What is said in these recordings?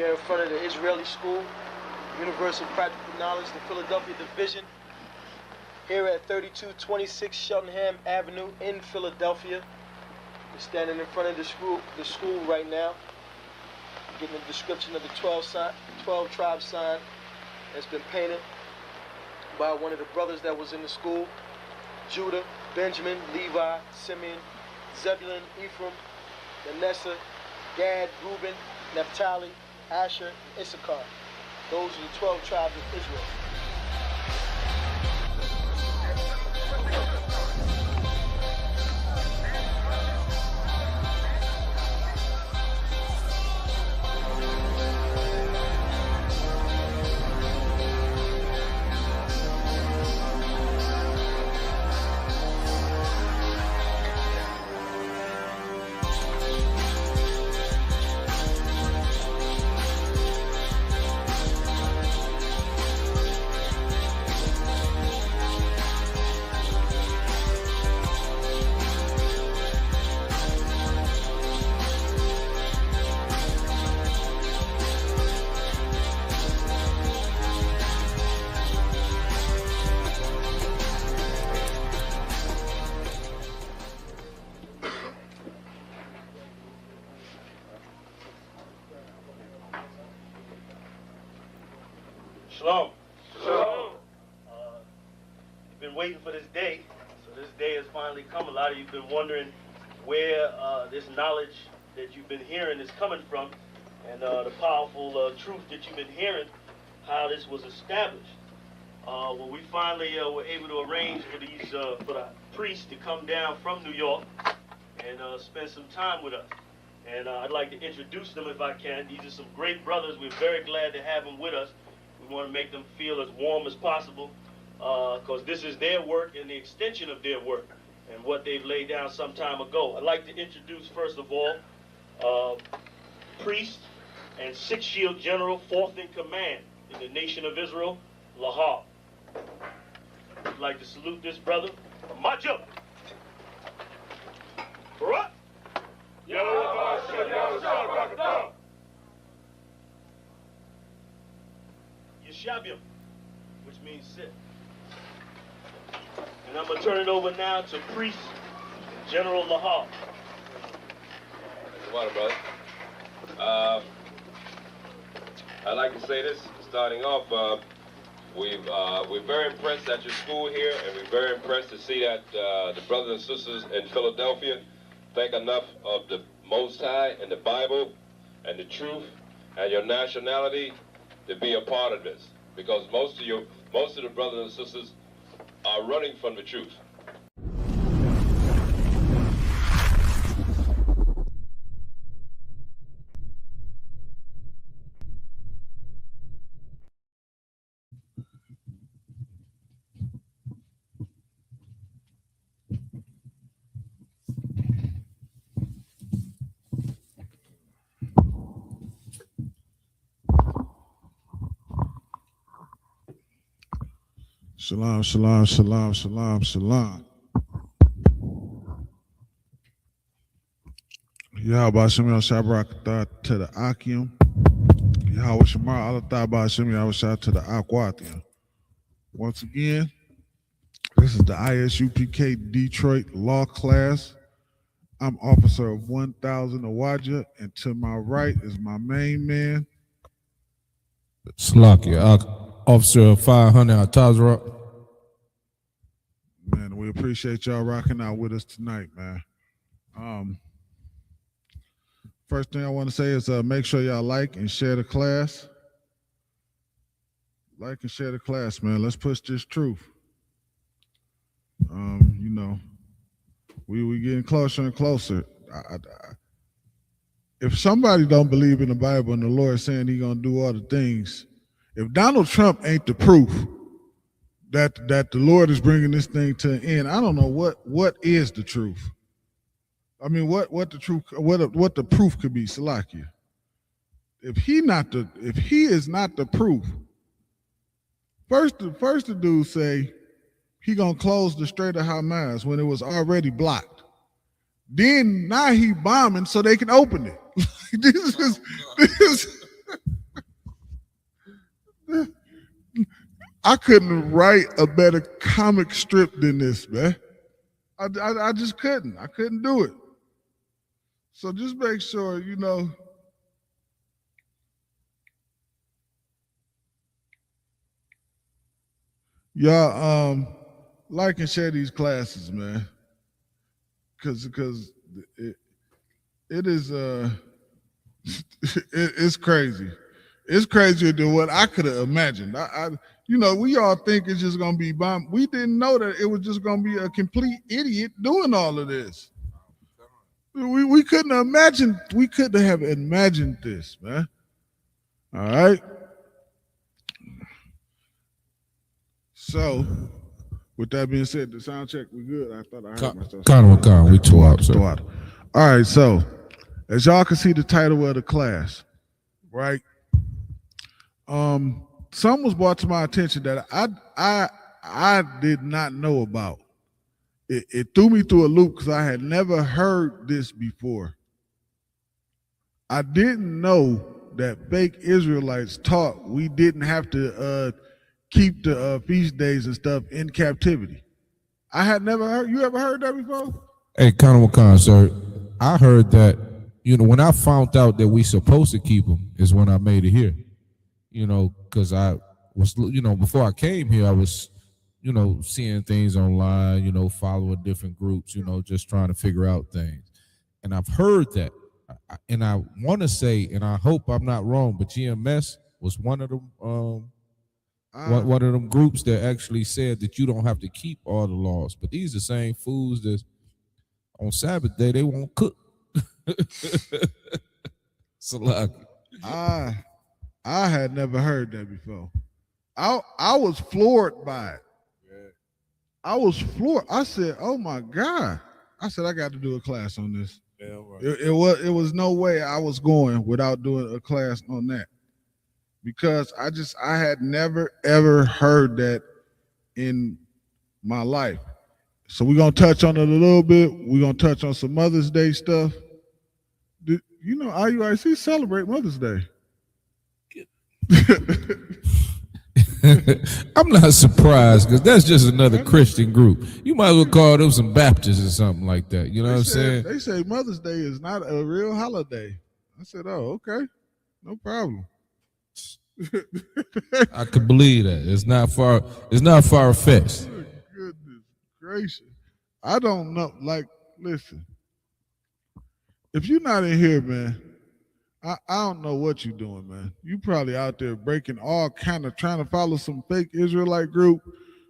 We are in front of the Israeli School, Universal Practical Knowledge, the Philadelphia Division, here at 3226 Cheltenham Avenue in Philadelphia. We're standing in front of the school right now, getting a description of the 12 tribe sign that's been painted by one of the brothers that was in the school: Judah, Benjamin, Levi, Simeon, Zebulun, Ephraim, Manasseh, Gad, Reuben, Naphtali, Asher, and Issachar. Those are the 12 tribes of Israel. Shalom. Shalom. You've been waiting for this day, so this day has finally come. A lot of you have been wondering where this knowledge that you've been hearing is coming from, and the powerful truth that you've been hearing, how this was established. Well, we finally were able to arrange for the priests to come down from New York and spend some time with us. And I'd like to introduce them if I can. These are some great brothers. We're very glad to have them with us. We want to make them feel as warm as possible, because this is their work and the extension of their work and what they've laid down some time ago. I'd like to introduce, first of all, priest and Sixth Shield General, 4th in command in the nation of Israel, Lahab. I'd like to salute this brother, Majo. Barak. Yeshabium, which means sit. And I'm going to turn it over now to Priest General Lahab. Water, brother. I'd like to say this, starting off, we're very impressed at your school here, and we're very impressed to see that the brothers and sisters in Philadelphia think enough of the Most High and the Bible and the truth and your nationality to be a part of this, because most of the brothers and sisters are running from the truth. Shalom, shalom, shalom, shalom, shalom. Yahweh Shem Shabrak to the Akim. Yahweh Shemar Allah Shem Yahweh to the Aquatium. Once again, this is the ISUPK Detroit Law Class. I'm Officer of 1000 Awaja, and to my right is my main man, Slakia, Officer of 500 Atazra. Man, we appreciate y'all rocking out with us tonight, man. First thing I want to say is make sure y'all like and share the class. Like and share the class, man. Let's push this truth. You know, we getting closer and closer. If somebody don't believe in the Bible and the Lord saying he gonna do all the things, if Donald Trump ain't the proof that the Lord is bringing this thing to an end, I don't know what is the truth. I mean, what the truth, what the proof could be, Salakia. If he is not the proof, first the dude say he gonna close the Strait of Hamas when it was already blocked. Then now he bombing so they can open it. I couldn't write a better comic strip than this, man. I just couldn't. I couldn't do it. So just make sure, y'all like and share these classes, man. Cause it is it's crazy. It's crazier than what I could have imagined. We all think it's just gonna be bomb. We didn't know that it was just gonna be a complete idiot doing all of this. We couldn't imagine. We couldn't have imagined this, man. All right. So, with that being said, the sound check, we good. I thought I heard myself. We two out, sir. All right. So, as y'all can see, the title of the class, right? Something was brought to my attention that I did not know about. It threw me through a loop because I had never heard this before. I didn't know that fake Israelites taught we didn't have to keep the feast days and stuff in captivity. I had never heard. You ever heard that before? Hey, Khan, sir. I heard that, when I found out that we supposed to keep them is when I made it here. Because I was, before I came here, I was, seeing things online, following different groups, just trying to figure out things. And I've heard that. And I want to say, and I hope I'm not wrong, but GMS was one of them, one of them groups that actually said that you don't have to keep all the laws. But these are the same fools that on Sabbath day they won't cook. Salaki. I had never heard that before. I was floored by it. Yeah. I was floored. I said, "Oh my God!" I said, "I got to do a class on this." Yeah, right. It was no way I was going without doing a class on that, because I had never ever heard that in my life. So we're gonna touch on it a little bit. We're gonna touch on some Mother's Day stuff. IUIC celebrate Mother's Day. I'm not surprised, because that's just another Christian group. You might as well call them some Baptists or something like that. You know what I'm saying? They say Mother's Day is not a real holiday. I said, "Oh, okay, no problem." I could believe that. It's not far fetched. Goodness gracious. I don't know. Like, listen, if you're not in here, man, I don't know what you're doing, man. You probably out there breaking all kind of, trying to follow some fake Israelite group.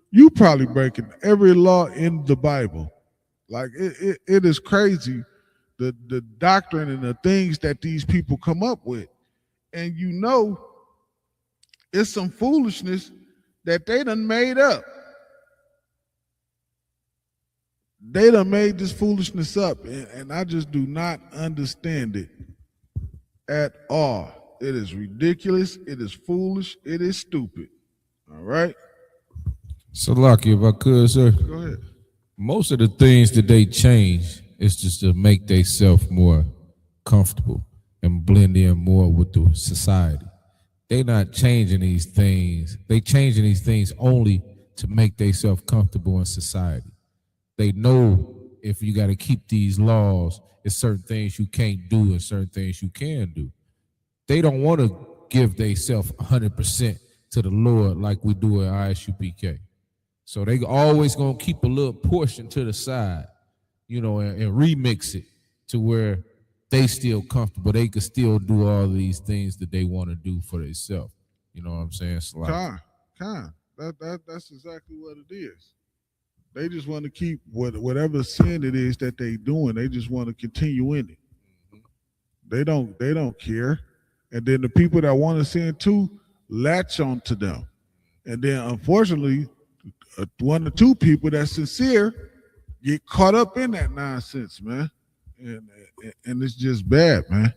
You probably breaking every law in the Bible. Like, it is crazy, the doctrine and the things that these people come up with. And it's some foolishness that they done made up. They done made this foolishness up, and I just do not understand it at all. It is ridiculous. It is foolish. It is stupid. All right? So, Lucky, if I could, sir. Go ahead. Most of the things that they change is just to make themselves more comfortable and blend in more with the society. They're not changing these things. They changing these things only to make themselves comfortable in society. They know if you got to keep these laws, there's certain things you can't do and certain things you can do. They don't want to give themselves 100% to the Lord like we do at ISUPK. So they always going to keep a little portion to the side, and remix it to where they still comfortable. They can still do all these things that they want to do for themselves. You know what I'm saying? That's exactly what it is. They just want to keep whatever sin it is that they doing. They just want to continue in it. Mm-hmm. They don't care. And then the people that want to sin too latch on to them. And then unfortunately, one or two people that's sincere get caught up in that nonsense, man. And it's just bad, man.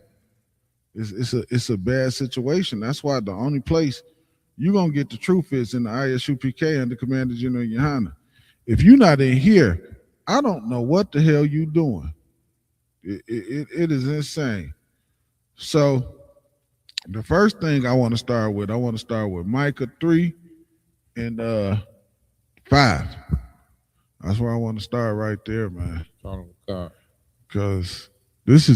It's a bad situation. That's why the only place you're gonna get the truth is in the ISUPK under Commander General Yohana. If you're not in here, I don't know what the hell you doing. It is insane. So the first thing I want to start with Micah 3 and 5. That's where I want to start right there, man. Because this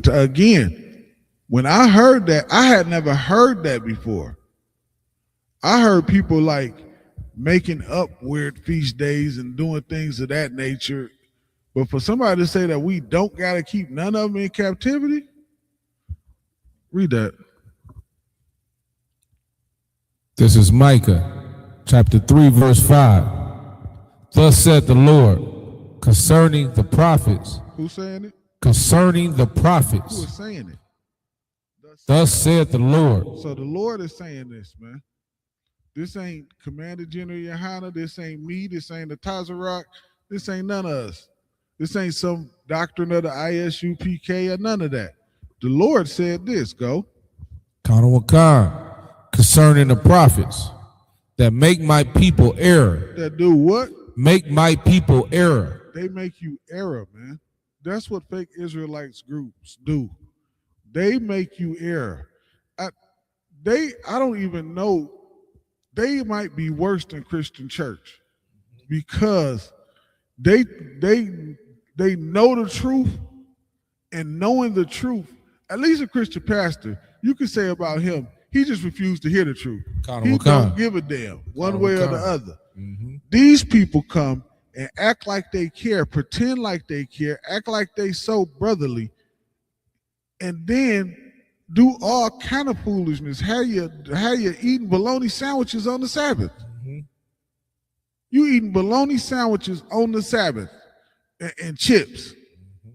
again, when I heard that, I had never heard that before. I heard people like making up weird feast days and doing things of that nature. But for somebody to say that we don't got to keep none of them in captivity, read that. This is Micah, chapter 3, verse 5. Thus said the Lord concerning the prophets. Who's saying it? Concerning the prophets. Who is saying it? Thus said the Lord. So the Lord is saying this, man. This ain't Commander General Yohana. This ain't me. This ain't the Tazarak. This ain't none of us. This ain't some doctrine of the ISUPK or none of that. The Lord said this, go. Concerning the prophets that make my people err. That do what? Make my people err. They make you error, man. That's what fake Israelites groups do. They make you error. I don't even know. They might be worse than Christian church because they know the truth, and knowing the truth, at least a Christian pastor, you can say about him, he just refused to hear the truth. He don't give a damn one way or the other. Mm-hmm. These people come and act like they care, pretend like they care, act like they so brotherly, and then do all kind of foolishness. How you eating bologna sandwiches on the Sabbath? Mm-hmm. You eating bologna sandwiches on the Sabbath and chips? Mm-hmm.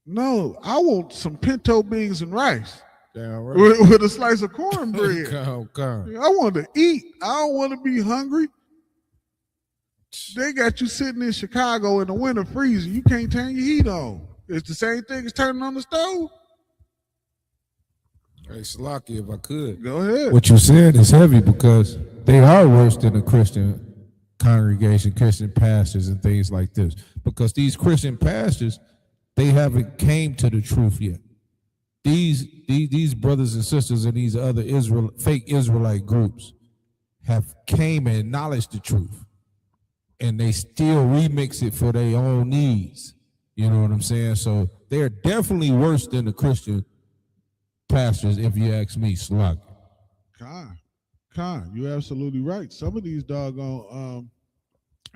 No, I want some pinto beans and rice. Damn right. With a slice of cornbread. I want to eat. I don't want to be hungry. They got you sitting in Chicago in the winter freezing. You can't turn your heat on. It's the same thing as turning on the stove. Hey, Salaki, if I could. Go ahead. What you said is heavy because they are worse than the Christian congregation, Christian pastors and things like this. Because these Christian pastors, they haven't came to the truth yet. These brothers and sisters and these other fake Israelite groups have came and acknowledged the truth. And they still remix it for their own needs. You know what I'm saying? So they're definitely worse than the Christian pastors, if you ask me, Slug. Khan, you're absolutely right. Some of these doggone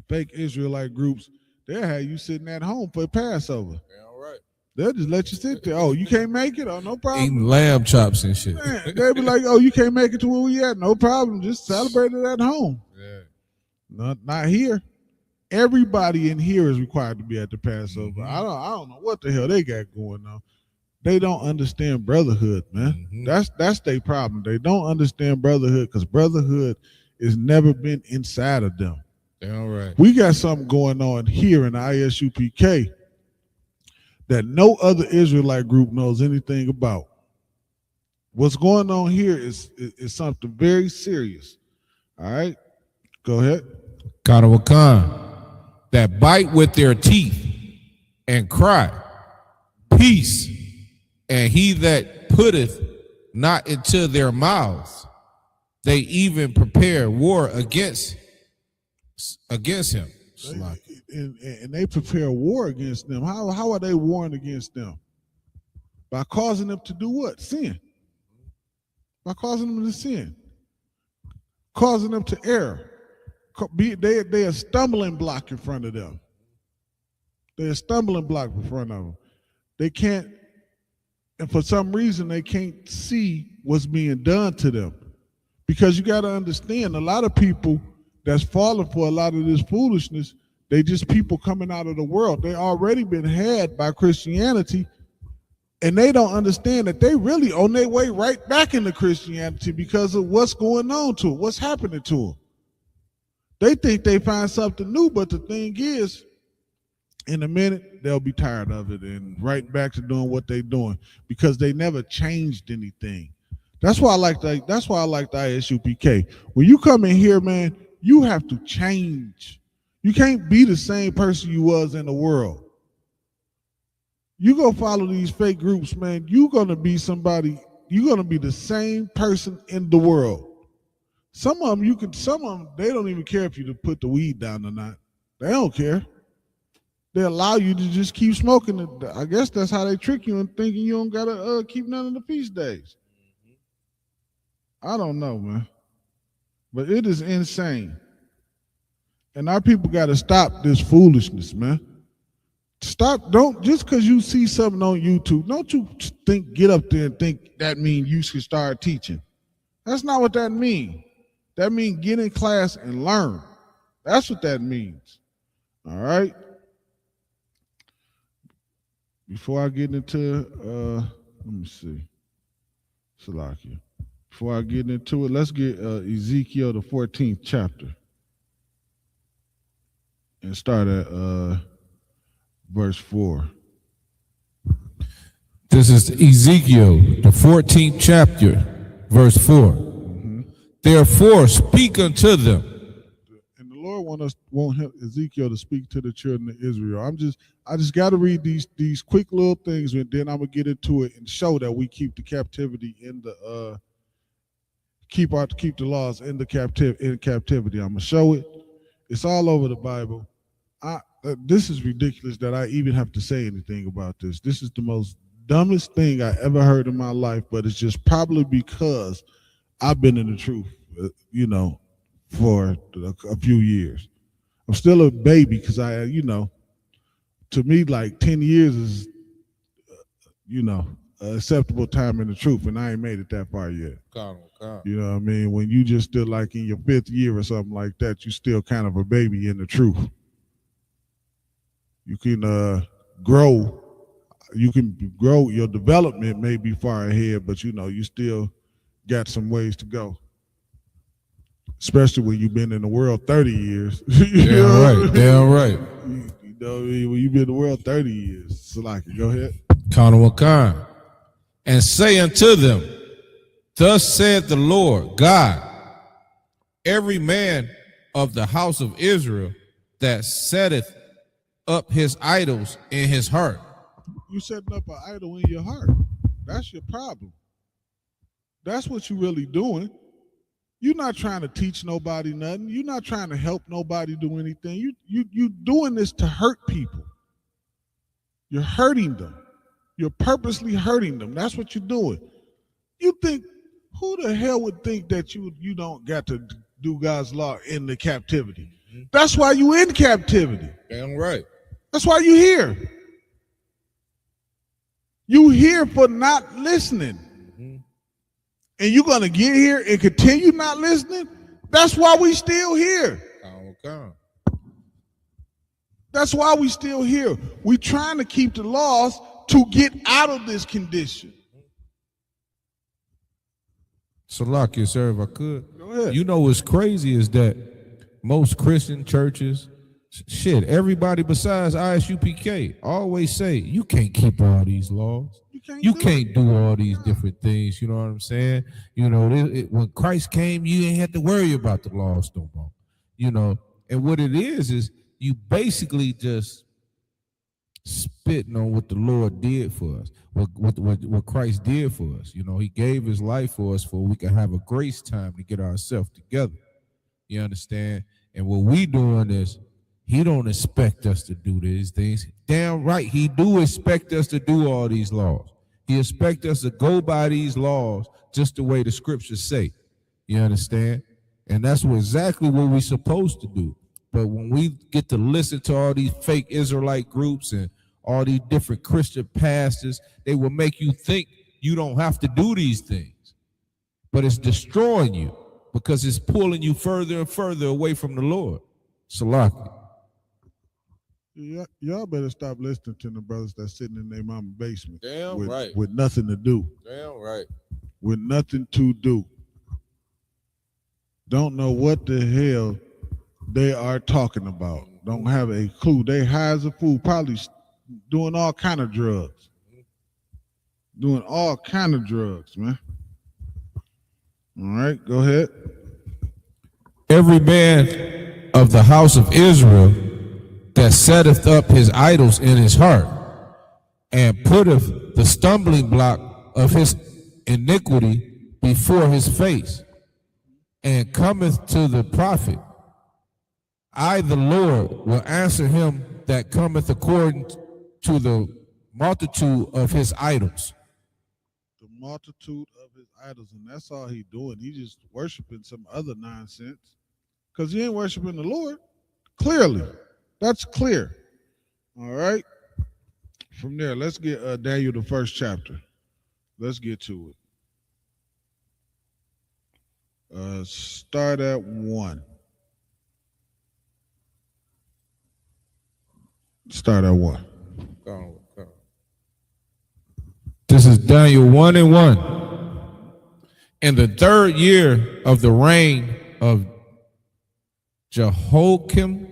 fake Israelite groups, they'll have you sitting at home for Passover. Yeah, all right. They'll just let you sit there. Oh, you can't make it? Oh, no problem. Eating lamb chops and shit. Man, they'll be like, oh, you can't make it to where we at? No problem. Just celebrate it at home. Yeah. Not here. Everybody in here is required to be at the Passover. Mm-hmm. I don't know what the hell they got going on. They don't understand brotherhood, man. Mm-hmm. That's their problem. They don't understand brotherhood because brotherhood has never been inside of them. All right. We got something going on here in the ISUPK that no other Israelite group knows anything about. What's going on here is something very serious. All right? Go ahead. Kanawakan, that bite with their teeth and cry, peace, and he that putteth not into their mouths, they even prepare war against him. And they prepare war against them. How are they warring against them? By causing them to do what? Sin. By causing them to sin. Causing them to err. They are a stumbling block in front of them. They're a stumbling block in front of them. They can't, and for some reason, they can't see what's being done to them. Because you got to understand, a lot of people that's falling for a lot of this foolishness, they just people coming out of the world. They already been had by Christianity, and they don't understand that they really on their way right back into Christianity because of what's going on to them, what's happening to them. They think they find something new, but the thing is, in a minute, they'll be tired of it and right back to doing what they're doing because they never changed anything. That's why I like the ISUPK. When you come in here, man, you have to change. You can't be the same person you was in the world. You go follow these fake groups, man, you're going to be somebody, you're going to be the same person in the world. Some of them, they don't even care if you to put the weed down or not. They don't care. They allow you to just keep smoking it. I guess that's how they trick you into thinking you don't gotta keep none of the feast days. I don't know, man. But it is insane. And our people gotta stop this foolishness, man. Stop, don't, just because you see something on YouTube, don't you get up there and think that means you should start teaching. That's not what that means. That means get in class and learn. That's what that means. All right? Before I get into, let me see. Salakia. Before I get into it, let's get Ezekiel, the 14th chapter. And start at verse 4. This is Ezekiel, the 14th chapter, verse 4. Therefore, speak unto them. And the Lord want Ezekiel to speak to the children of Israel. I just got to read these quick little things, and then I'm gonna get into it and show that we keep the captivity in the keep the laws in captivity. I'm gonna show it. It's all over the Bible. This is ridiculous that I even have to say anything about this. This is the most dumbest thing I ever heard in my life, but it's just probably because I've been in the truth, for a few years. I'm still a baby because to me, like 10 years is, an acceptable time in the truth, and I ain't made it that far yet. You know what I mean? When you just still like in your 5th year or something like that, you still kind of a baby in the truth. You can grow. You can grow. Your development may be far ahead, but you still got some ways to go. Especially when you've been in the world 30 years. Damn right. When you've been in the world 30 years. Salaki, go ahead. Wakan. And say unto them, thus saith the Lord God, every man of the house of Israel that setteth up his idols in his heart. You setting up an idol in your heart. That's your problem. That's what you really doing. You're not trying to teach nobody nothing. You're not trying to help nobody do anything. You doing this to hurt people. You're hurting them. You're purposely hurting them. That's what you're doing. You think, who the hell would think that you don't got to do God's law in the captivity? That's why you in captivity. Damn right. That's why you here. You here for not listening. And you're going to get here and continue not listening? That's why we still here. That's why we still here. We trying to keep the laws to get out of this condition. Salakia, sir, if I could. Go ahead. You know what's crazy is that most Christian churches, everybody besides ISUPK always say, you can't keep all these laws. You can't do all these different things. You know what I'm saying? When Christ came, you ain't have to worry about the laws no more. And what it is you basically just spitting on what the Lord did for us, what Christ did for us. He gave his life for us we can have a grace time to get ourselves together. You understand? And what we doing is, he don't expect us to do these things. Damn right, he do expect us to do all these laws. He expect us to go by these laws just the way the scriptures say. You understand? And that's exactly what we're supposed to do. But when we get to listen to all these fake Israelite groups and all these different Christian pastors, they will make you think you don't have to do these things. But it's destroying you because it's pulling you further and further away from the Lord. Salaki. Y'all better stop listening to the brothers that's sitting in their mama's basement. Damn right. With nothing to do. Damn right. With nothing to do. Don't know what the hell they are talking about. Don't have a clue. They high as a fool, probably doing all kind of drugs. Doing all kind of drugs, man. All right, go ahead. Every man of the house of Israel that setteth up his idols in his heart, and putteth the stumbling block of his iniquity before his face, and cometh to the prophet, I, the Lord, will answer him that cometh according to the multitude of his idols. The multitude of his idols, and that's all he doing. He just worshiping some other nonsense because he ain't worshiping the Lord. Clearly, that's clear. All right. From there, let's get Daniel, the first chapter. Let's get to it. Start at 1. Start at 1. This is Daniel 1:1. In the 3rd year of the reign of Jehoiakim,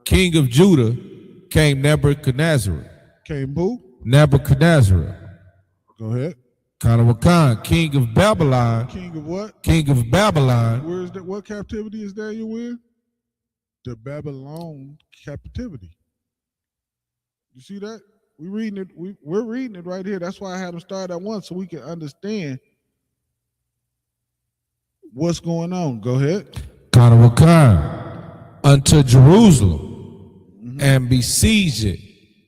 king of Judah, came Nebuchadnezzar. Came who? Nebuchadnezzar. Go ahead. Kanawakan, king of Babylon. King of what? King of Babylon. Where is that? What captivity is Daniel in? The Babylon captivity. You see that? We're reading it. We're reading it right here. That's why I had them start at 1 so we can understand what's going on. Go ahead. Kanawakan, unto Jerusalem, and besieged it.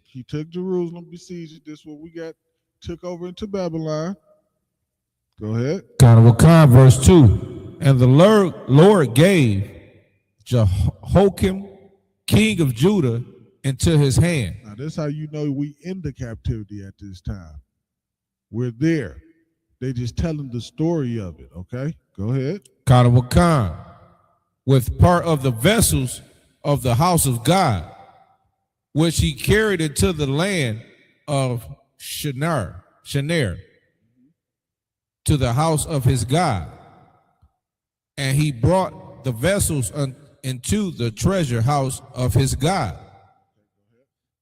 He took Jerusalem, besieged it. This is what we got. Took over into Babylon. Go ahead. Kanawakan, verse 2. And the Lord gave Jehoiakim, king of Judah, into his hand. Now, this is how you know we in the captivity at this time. We're there. They just telling the story of it, okay? Go ahead. Kanawakan, with part of the vessels of the house of God, which he carried into the land of Shinar, to the house of his God. And he brought the vessels into the treasure house of his God.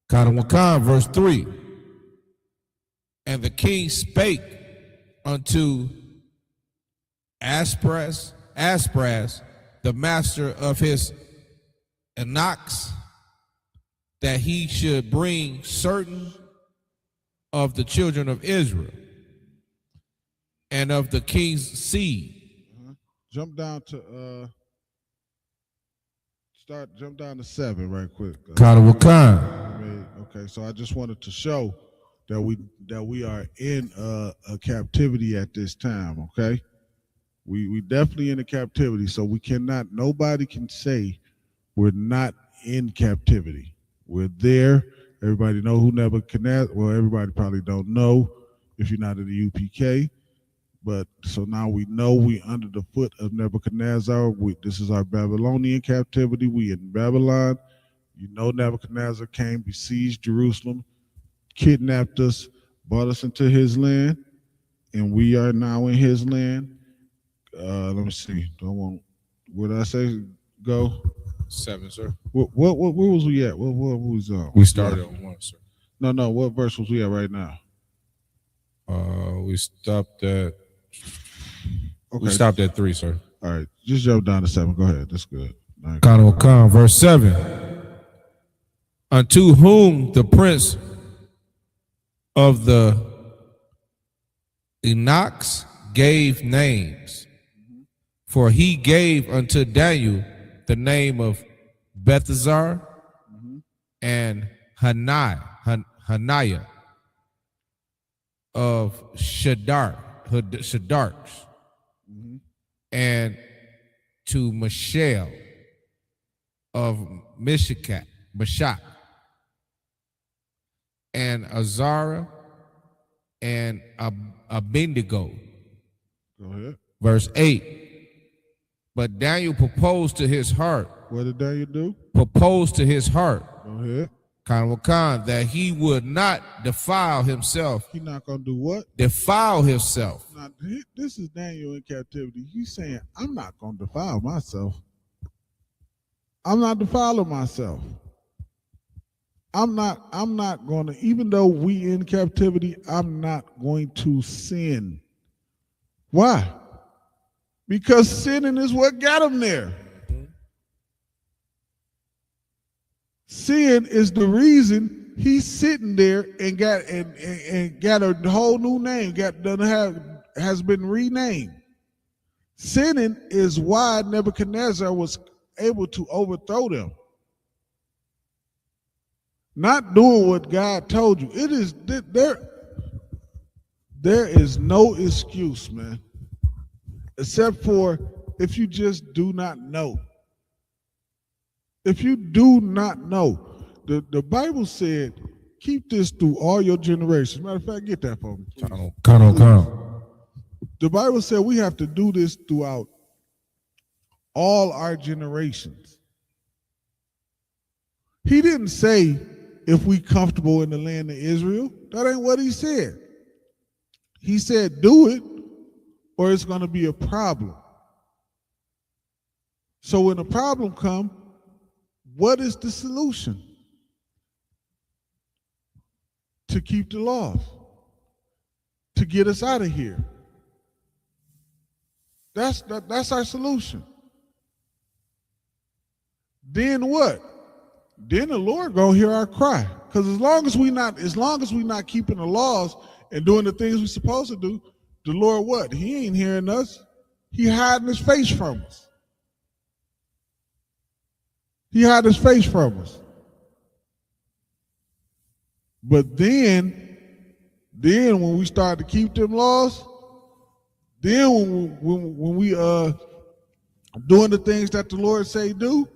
Kanawakan, verse 3. And the king spake unto Aspras, the master of his eunuchs, that he should bring certain of the children of Israel and of the king's seed. Jump down to jump down to 7 right quick. Kanawakan. Okay, so I just wanted to show that we are in a captivity at this time, okay? We definitely in a captivity, so nobody can say we're not in captivity. We're there. Everybody know who Nebuchadnezzar, well, everybody probably don't know if you're not in the UPK, but so now we know we under the foot of Nebuchadnezzar. This is our Babylonian captivity. We in Babylon. You know Nebuchadnezzar came, besieged Jerusalem, kidnapped us, brought us into his land, and we are now in his land. Let me see. What did I say? Go. 7, sir. Where was we at? What was on? We started on 1, sir. No. What verse was we at right now? We stopped at. Okay. We stopped at 3, sir. All right. Just jump down to 7. Go ahead. That's good. Kanawakan, verse 7. Unto whom the prince of the eunuchs gave names, for he gave unto Daniel the name of Bethazar and Hananiah of Shadarch, and to Mishael of Meshach, and Azariah and Abednego. Go ahead. Verse 8. But Daniel proposed to his heart. What did Daniel do? Proposed to his heart. Go ahead. Kanawakan, that he would not defile himself. He not gonna do what? Defile himself. Now, this is Daniel in captivity. He's saying, I'm not gonna defile myself. I'm not defiling myself. I'm not gonna, even though we in captivity, I'm not going to sin. Why? Because sinning is what got him there. Sin is the reason he's sitting there and got a whole new name. Has been renamed. Sinning is why Nebuchadnezzar was able to overthrow them. Not doing what God told you. It is there is no excuse, man, except for if you just do not know. If you do not know, the Bible said, keep this through all your generations. Matter of fact, get that for me. Count on. The Bible said we have to do this throughout all our generations. He didn't say if we comfortable in the land of Israel. That ain't what he said. He said do it or it's going to be a problem. So when a problem comes, what is the solution? To keep the laws, to get us out of here. That's our solution. Then what? Then the Lord gonna hear our cry. Because as long as we not keeping the laws and doing the things we're supposed to do, the Lord what? He ain't hearing us. He hiding his face from us. He hide his face from us. But then when we start to keep them laws, then when we doing the things that the Lord say do,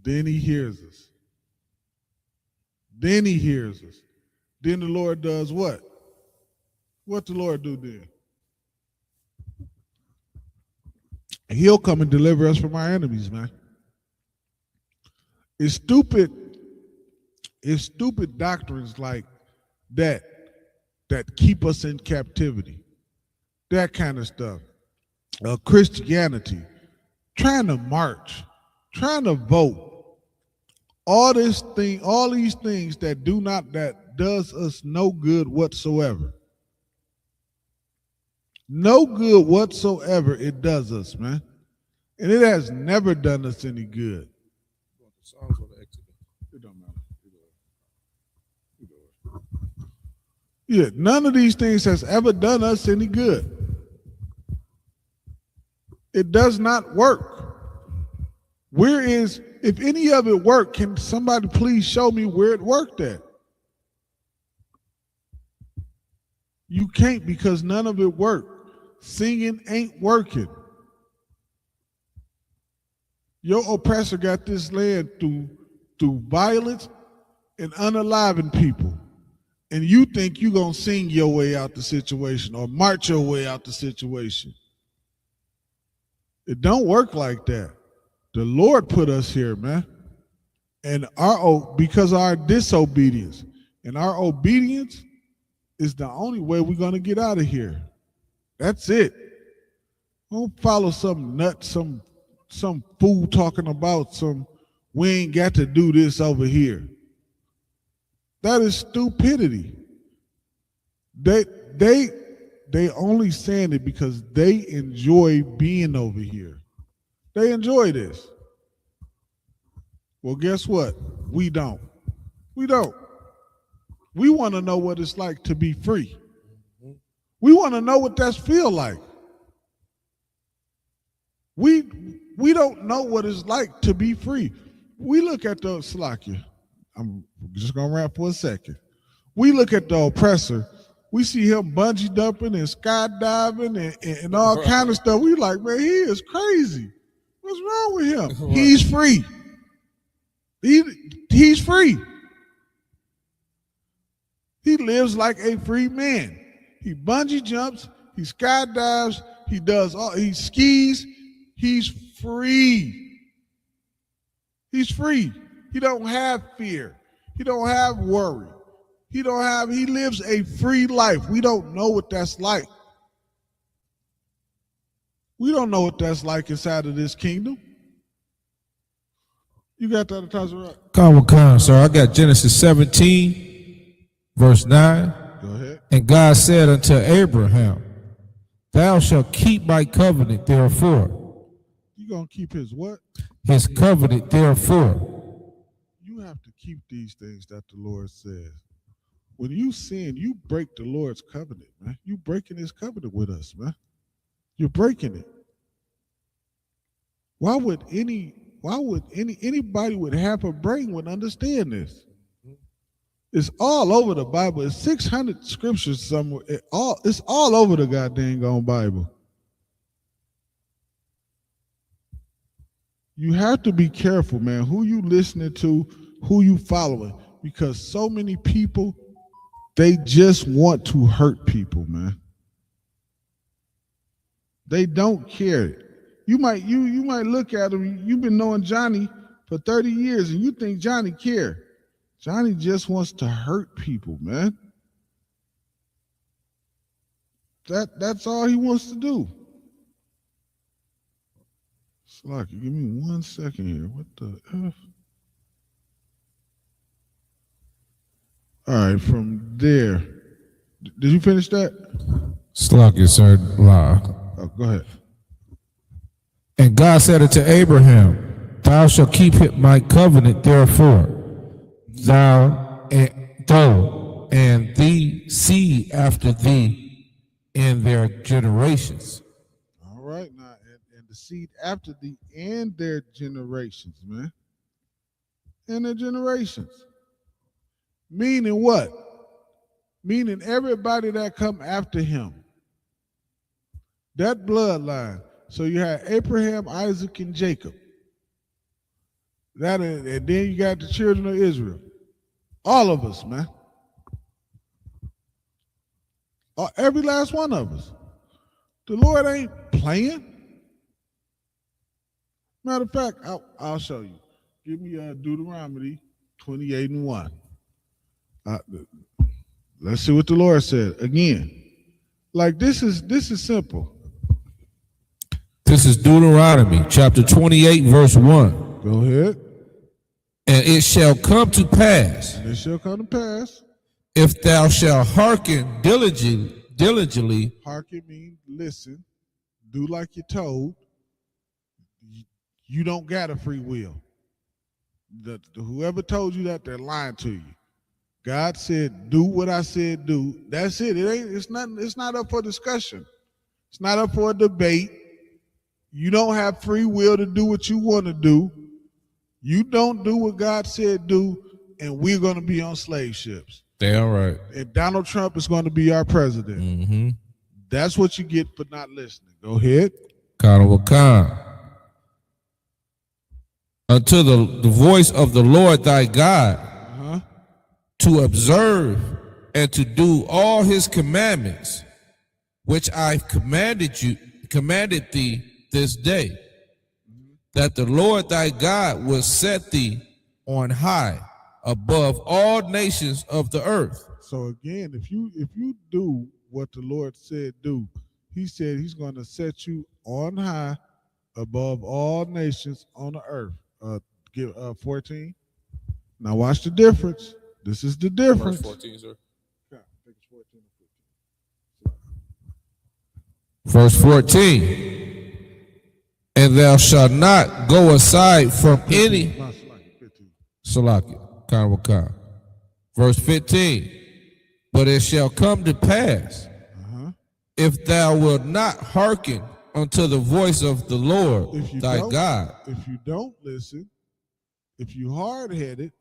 then he hears us. Then he hears us. Then the Lord does what? What the Lord do then? He'll come and deliver us from our enemies, man. It's stupid doctrines like that keep us in captivity. That kind of stuff. Christianity, trying to march, trying to vote. All these things that does us no good whatsoever. No good whatsoever it does us, man. And it has never done us any good. Yeah, none of these things has ever done us any good. It does not work. If any of it worked, can somebody please show me where it worked at? You can't, because none of it worked. Singing ain't working. Your oppressor got this land through violence and unaliving people. And you think you're going to sing your way out the situation or march your way out the situation. It don't work like that. The Lord put us here, man. And because of our disobedience. And our obedience is the only way we're going to get out of here. That's it. Don't follow some nut, some fool talking about we ain't got to do this over here. That is stupidity. They only saying it because they enjoy being over here. They enjoy this. Well, guess what? We don't. We don't. We want to know what it's like to be free. We want to know what that feel like. We don't know what it's like to be free. We look at the Slakia. I'm just gonna rap for a second. We look at the oppressor. We see him bungee jumping and skydiving and all kind of stuff. We like, man, he is crazy. What's wrong with him? He's free. He's free. He lives like a free man. He bungee jumps. He skydives. He skis. He's free. He's free. He don't have fear. He don't have worry. He lives a free life. We don't know what that's like. We don't know what that's like inside of this kingdom. You got that, Tazarot? Come, sir. I got Genesis 17, verse 9. Go ahead. And God said unto Abraham, thou shalt keep my covenant, therefore. You gonna keep his what? His covenant, therefore. You have to keep these things that the Lord says. When you sin, you break the Lord's covenant, man. You breaking his covenant with us, man. You're breaking it. Why would anybody with half a brain would understand this? It's all over the Bible. It's 600 scriptures somewhere. It's all over the goddamn Bible. You have to be careful, man, who you listening to, who you following, because so many people, they just want to hurt people, man. They don't care. You might look at him, you've been knowing Johnny for 30 years and you think Johnny care. Johnny just wants to hurt people, man. That's all he wants to do. Slocky, give me 1 second here. What the F? All right, from there. Did you finish that? Slocky, sir. Oh, go ahead. And God said unto Abraham, thou shalt keep my covenant, therefore, thou and thee seed after thee in their generations. All right, now, and the seed after thee and their generations, man. And their generations. Meaning what? Meaning everybody that come after him. That bloodline. So you had Abraham, Isaac, and Jacob. And then you got the children of Israel. All of us, man. Every last one of us. The Lord ain't playing. Matter of fact, I'll show you. Give me Deuteronomy 28:1. Let's see what the Lord said again. Like this is simple. This is Deuteronomy chapter 28, verse 1. Go ahead. And it shall come to pass. And it shall come to pass. If thou shalt hearken diligently. Hearken means listen. Do like you're told. You don't got a free will. Whoever told you that, they're lying to you. God said, do what I said do. That's it. It's not up for discussion. It's not up for a debate. You don't have free will to do what you want to do. You don't do what God said do, and we're going to be on slave ships. Damn right. And Donald Trump is going to be our president. Mm-hmm. That's what you get for not listening. Go ahead. Unto the voice of the Lord thy God, to observe and to do all his commandments, which I commanded thee this day, that the Lord thy God will set thee on high above all nations of the earth. So again, if you do what the Lord said do, he said he's going to set you on high above all nations on the earth. 14. Now watch the difference. This is the difference. Verse 14, sir. Verse 14. And thou shalt not go aside from any. Salakia. Verse 15. But it shall come to pass, if thou wilt not hearken unto the voice of the Lord thy God. If you don't listen, if you hard-headed,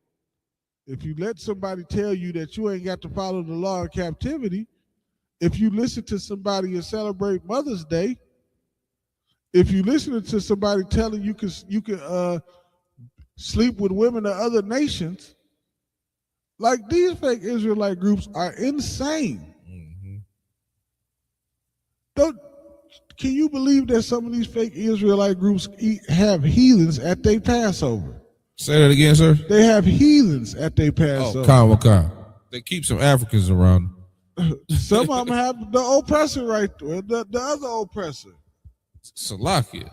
if you let somebody tell you that you ain't got to follow the law of captivity, if you listen to somebody and celebrate Mother's Day, if you listen to somebody telling you can sleep with women of other nations, like these fake Israelite groups are insane. Can you believe that some of these fake Israelite groups have heathens at their Passover? Say that again, sir. They have heathens at their Passover. Oh, they keep some Africans around. Some of them have the oppressor right there, the other oppressor. Salakia.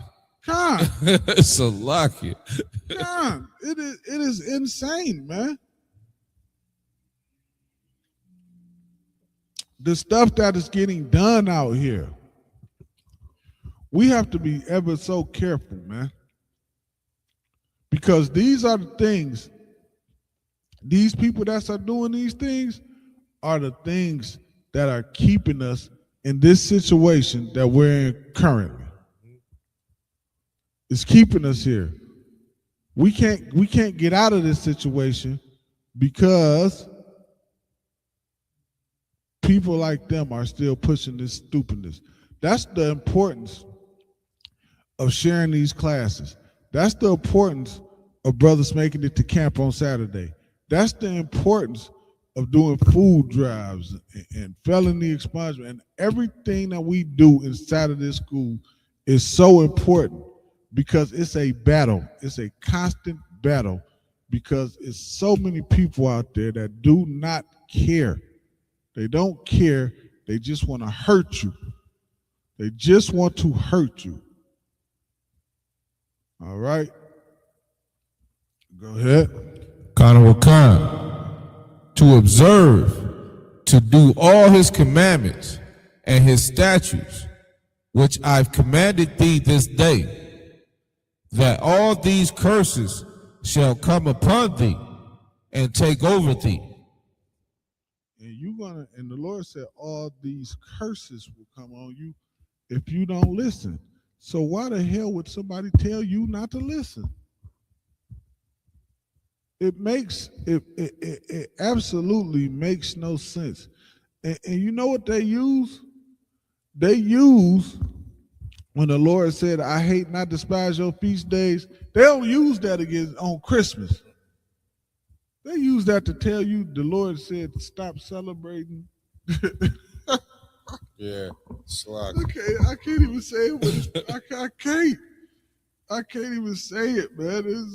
It is insane, man. The stuff that is getting done out here. We have to be ever so careful, man. Because these are the things, these people that are doing these things are the things that are keeping us in this situation that we're in currently. It's keeping us here. We can't get out of this situation because people like them are still pushing this stupidness. That's the importance of sharing these classes. That's the importance of brothers making it to camp on Saturday. That's the importance of doing food drives and felony expungement, and everything that we do inside of this school is so important because it's a battle. It's a constant battle because it's so many people out there that do not care. They don't care. They just want to hurt you. They just want to hurt you. All right. Go ahead. To observe, to do all his commandments and his statutes, which I've commanded thee this day, that all these curses shall come upon thee and take over thee. And the Lord said all these curses will come on you if you don't listen. So why the hell would somebody tell you not to listen? It absolutely makes no sense. And you know what they use? They use, when the Lord said, I hate not despise your feast days, they don't use that against on Christmas. They use that to tell you the Lord said stop celebrating. Yeah, Okay, I can't even say it, but I can't even say it, man.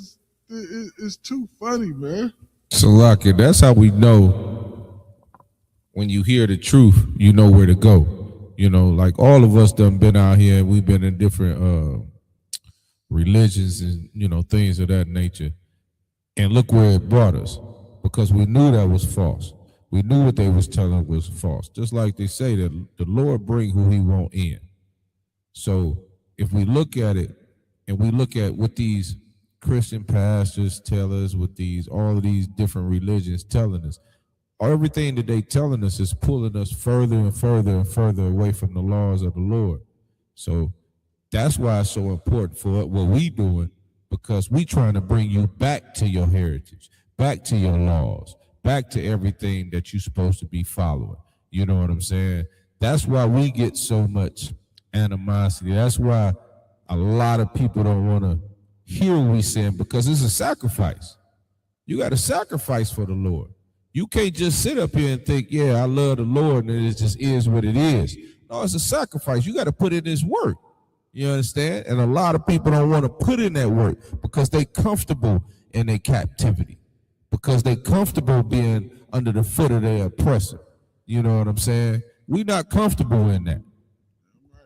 It's too funny, man. Salaki, that's how we know when you hear the truth, you know where to go. You know, like all of us done been out here and we've been in different religions and, you know, things of that nature. And look where it brought us, because we knew that was false. We knew what they was telling was false. Just like they say that the Lord bring who he want in. So if we look at it and we look at what these Christian pastors tell us, with all of these different religions telling us, everything that they telling us is pulling us further and further and further away from the laws of the Lord. So that's why it's so important for what we doing, because we trying to bring you back to your heritage, back to your laws, back to everything that you're supposed to be following. You know what I'm saying? That's why we get so much animosity. That's why a lot of people don't want to hear what we saying, because it's a sacrifice. You got to sacrifice for the Lord. You can't just sit up here and think, yeah, I love the Lord and it just is what it is. No, it's a sacrifice. You got to put in this work. You understand? And a lot of people don't want to put in that work because they comfortable in their captivity, because they comfortable being under the foot of their oppressor. You know what I'm saying? We not comfortable in that.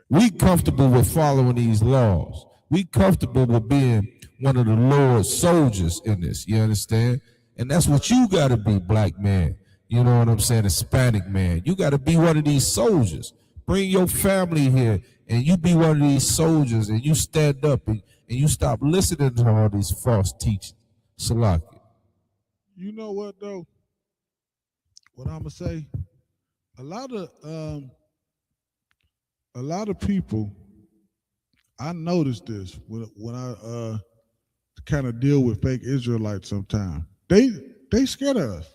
We comfortable with following these laws. We comfortable with being one of the Lord's soldiers in this. You understand? And that's what you got to be, black man. You know what I'm saying? Hispanic man. You got to be one of these soldiers. Bring your family here and you be one of these soldiers and you stand up and you stop listening to all these false teachings. Salaki. You know what, though? What I'm going to say? A lot of people, I noticed this when I kind of deal with fake Israelites sometimes. They scared of us.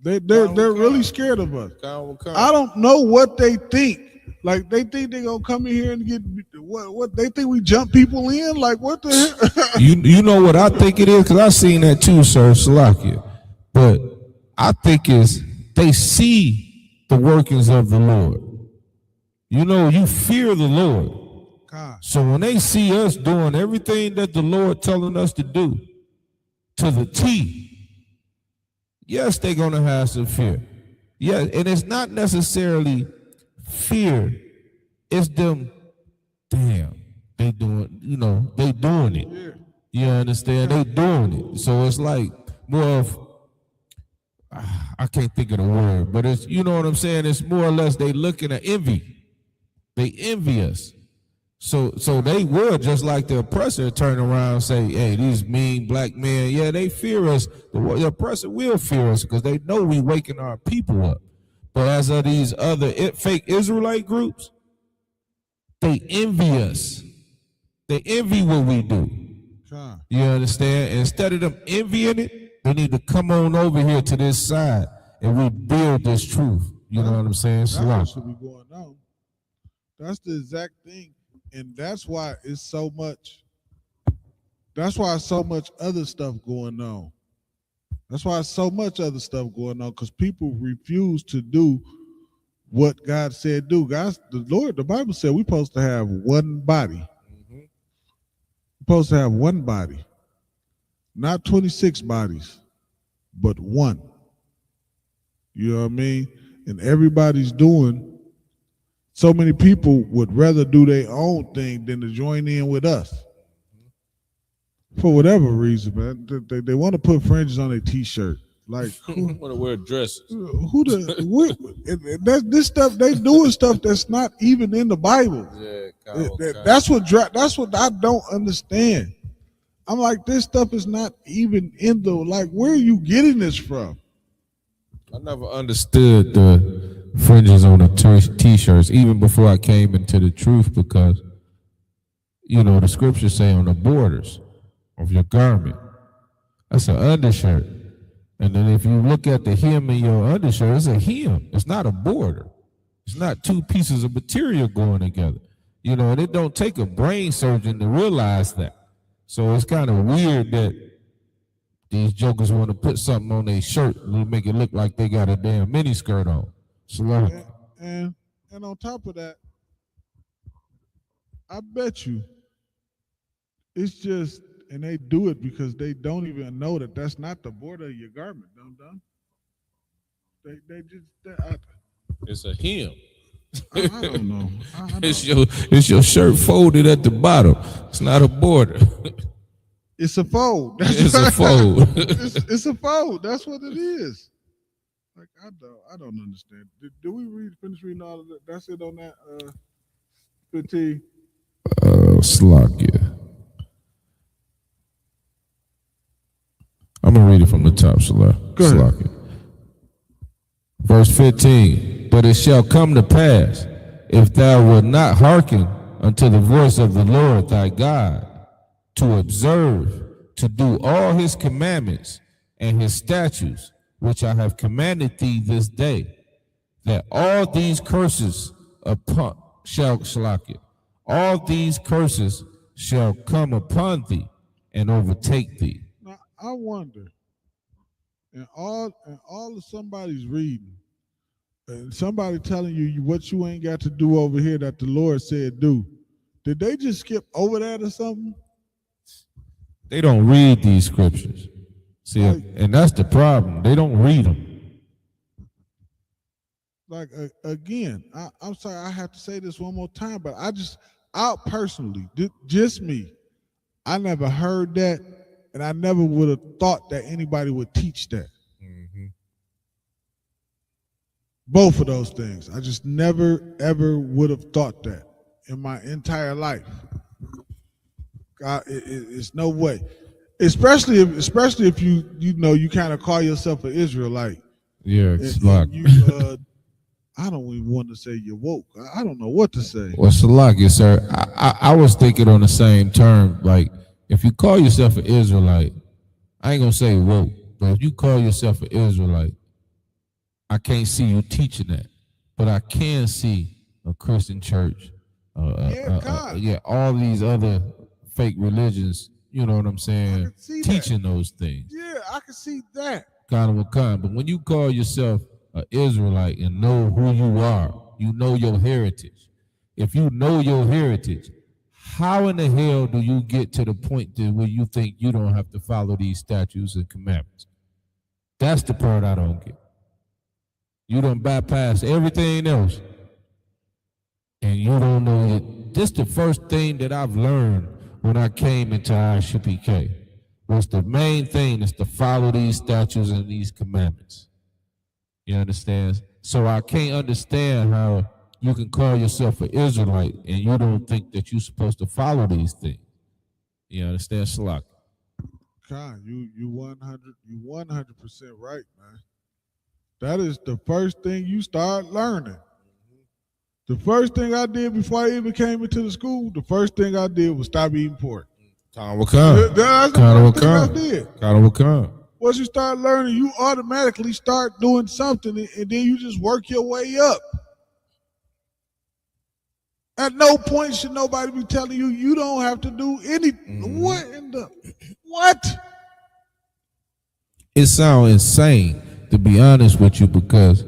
They're really scared of us. I don't know what they think. Like, they think they're gonna come in here and get what they think we jump people in. Like, what the hell? You know what I think it is, because I've seen that too, sir, Salakia. But I think is they see the workings of the Lord. You know, you fear the Lord. God. So when they see us doing everything that the Lord telling us to do to the T, yes, they're gonna have some fear. Yeah, and it's not necessarily fear. It's them, damn, they doing, you know, they doing it. You understand? They doing it. So it's like more of, I can't think of the word, but it's, you know what I'm saying? It's more or less they looking at envy. They envy us. So they will, just like the oppressor, turn around and say, hey, these mean black men, yeah, they fear us. The oppressor will fear us because they know we waking our people up. But as of these other fake Israelite groups, they envy us. They envy what we do. You understand? Instead of them envying it, they need to come on over here to this side and rebuild this truth. You know what I'm saying? That's what should be going on. That's the exact thing. And that's why it's so much. That's why so much other stuff going on. That's why so much other stuff going on, because people refuse to do what God said do. Guys, the Bible said we're supposed to have one body. We're supposed to have one body. Not 26 bodies, but one. You know what I mean? And everybody's doing, so many people would rather do their own thing than to join in with us. For whatever reason, man. They want to put fringes on their t-shirt. Like, who want to wear dresses? This stuff, they doing stuff that's not even in the Bible. Yeah, that's what I don't understand. I'm like, this stuff is not even in the, like, where are you getting this from? I never understood the fringes on the t-shirts, even before I came into the truth, because, you know, the scriptures say on the borders of your garment, that's an undershirt. And then if you look at the hem in your undershirt, it's a hem. It's not a border. It's not two pieces of material going together. You know, and it don't take a brain surgeon to realize that. So it's kind of weird that these jokers want to put something on their shirt and make it look like they got a damn mini skirt on. And on top of that, I bet you it's just, and they do it because they don't even know that that's not the border of your garment. They just. It's a hem. I don't know. It's your shirt folded at the bottom. It's not a border. It's a fold. It's a fold. It's a fold. That's what it is. Like, I don't understand. Did we finish reading all of that? That's it on that 15. Slovakia. I'm gonna read it from the top, Slovakia. Verse 15. But it shall come to pass, if thou wilt not hearken unto the voice of the Lord thy God, to observe, to do all his commandments and his statutes, which I have commanded thee this day, that all these curses all these curses shall come upon thee and overtake thee. Now I wonder, and all of somebody's reading, and somebody telling you what you ain't got to do over here that the Lord said do. Did they just skip over that or something? They don't read these scriptures. See, and that's the problem. They don't read them. Like, again, I'm sorry, I have to say this one more time, but I personally, just me, I never heard that, and I never would have thought that anybody would teach that. Mm-hmm. Both of those things. I just never, ever would have thought that in my entire life. God, it's no way. Especially if you kind of call yourself an Israelite. Yeah, I don't even want to say you're woke. I don't know what to say. Well, Salakia, sir, I was thinking on the same term. Like, if you call yourself an Israelite, I ain't gonna say woke, but if you call yourself an Israelite, I can't see you teaching that, but I can see a Christian church, all these other fake religions. You know what I'm saying? Teaching those things. Yeah, I can see that. But when you call yourself an Israelite and know who you are, you know your heritage. If you know your heritage, how in the hell do you get to the point where you think you don't have to follow these statutes and commandments? That's the part I don't get. You done bypass everything else, and you don't know it. This is the first thing that I've learned when I came into ISUPK. Was the main thing is to follow these statutes and these commandments. You understand? So I can't understand how you can call yourself an Israelite and you don't think that you're supposed to follow these things. You understand, Shalak? Khan, you 100% right, man. That is the first thing you start learning. The first thing I did before I even came into the school, the first thing I did was stop eating pork. That's the first thing I did. Once you start learning, you automatically start doing something, and then you just work your way up. At no point should nobody be telling you you don't have to do anything. What in the what? It sounds insane, to be honest with you, because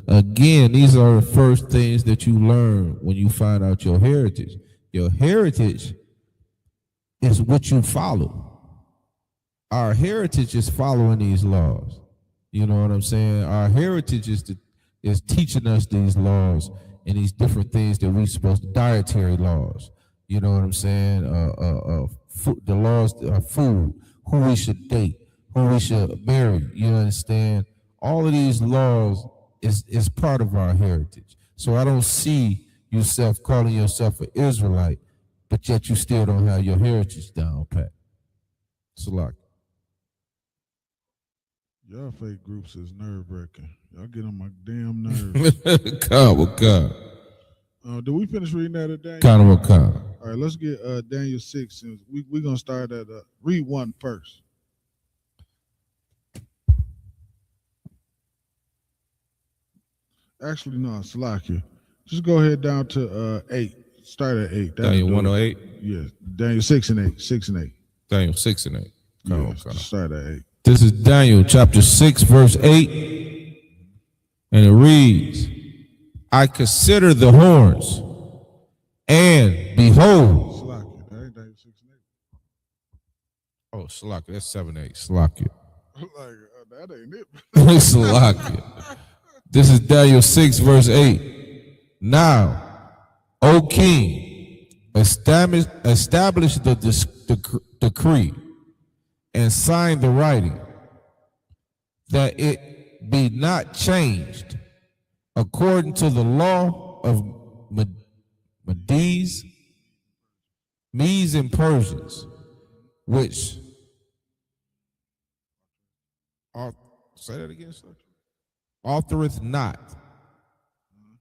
again, these are the first things that you learn when you find out your heritage. Your heritage is what you follow. Our heritage is following these laws. You know what I'm saying? Our heritage is teaching us these laws and these different things that we're supposed to, dietary laws. You know what I'm saying? The laws of food, who we should date, who we should marry. You understand? All of these laws is part of our heritage. So I don't see yourself calling yourself an Israelite, but yet you still don't have your heritage down pat. Salak. Y'all fake groups is nerve wracking. Y'all get on my damn nerves. Did we finish reading that at Daniel? All right, let's get Daniel 6. And we're going to start at read 1 first. Actually, no, Salakia. Just go ahead down to 8. Start at 8. Daniel 108? Yes. Daniel 6 and 8. 6 and 8. Daniel 6 and 8. Start at 8. This is Daniel chapter 6, verse 8. And it reads, I consider the horns, and behold. Salakia. That ain't Daniel 6 and 8. Oh, Salakia. That's 7, 8. Salakia. That ain't it. Salakia. This is Daniel 6, verse 8. Now, O king, establish the decree and sign the writing, that it be not changed according to the law of Medes and Persians, which are, say that again, sir. Authoreth not.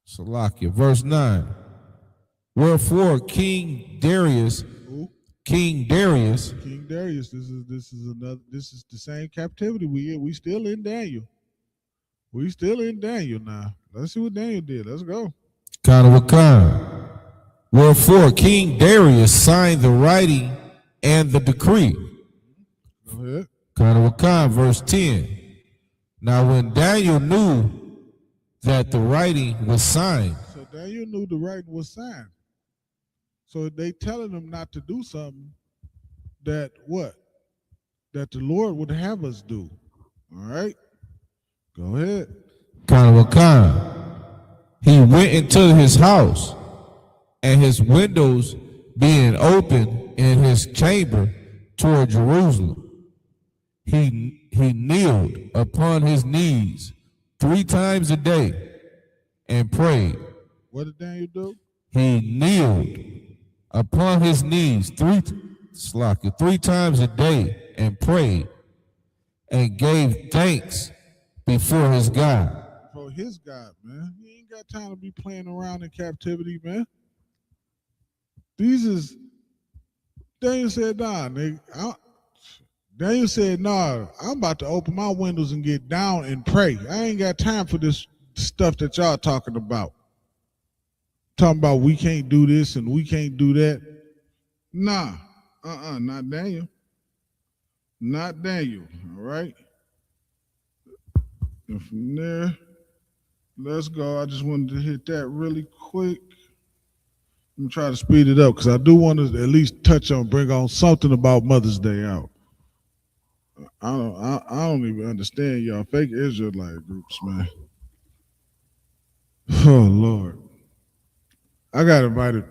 Salakia. Verse 9. Wherefore King Darius, this is the same captivity we in. We still in Daniel. We still in Daniel now. Let's see what Daniel did. Let's go. Wherefore King Darius signed the writing and the decree. Go ahead. Verse 10. Now when Daniel knew that the writing was signed. So Daniel knew the writing was signed. So they telling him not to do something that what? That the Lord would have us do. All right? Go ahead. He went into his house, and his windows being open in his chamber toward Jerusalem, he kneeled upon his knees 3 times a day and prayed. What did Daniel do? He kneeled upon his knees 3 times a day and prayed and gave thanks before his God. For his God, man. He ain't got time to be playing around in captivity, man. Daniel said, nah, nigga. Daniel said, nah, I'm about to open my windows and get down and pray. I ain't got time for this stuff that y'all talking about. Talking about we can't do this and we can't do that. Nah, not Daniel. Not Daniel, all right? And from there, let's go. I just wanted to hit that really quick. I'm going to try to speed it up because I do want to at least bring on something about Mother's Day out. I don't even understand y'all fake Israelite groups, man. Oh, Lord. I got invited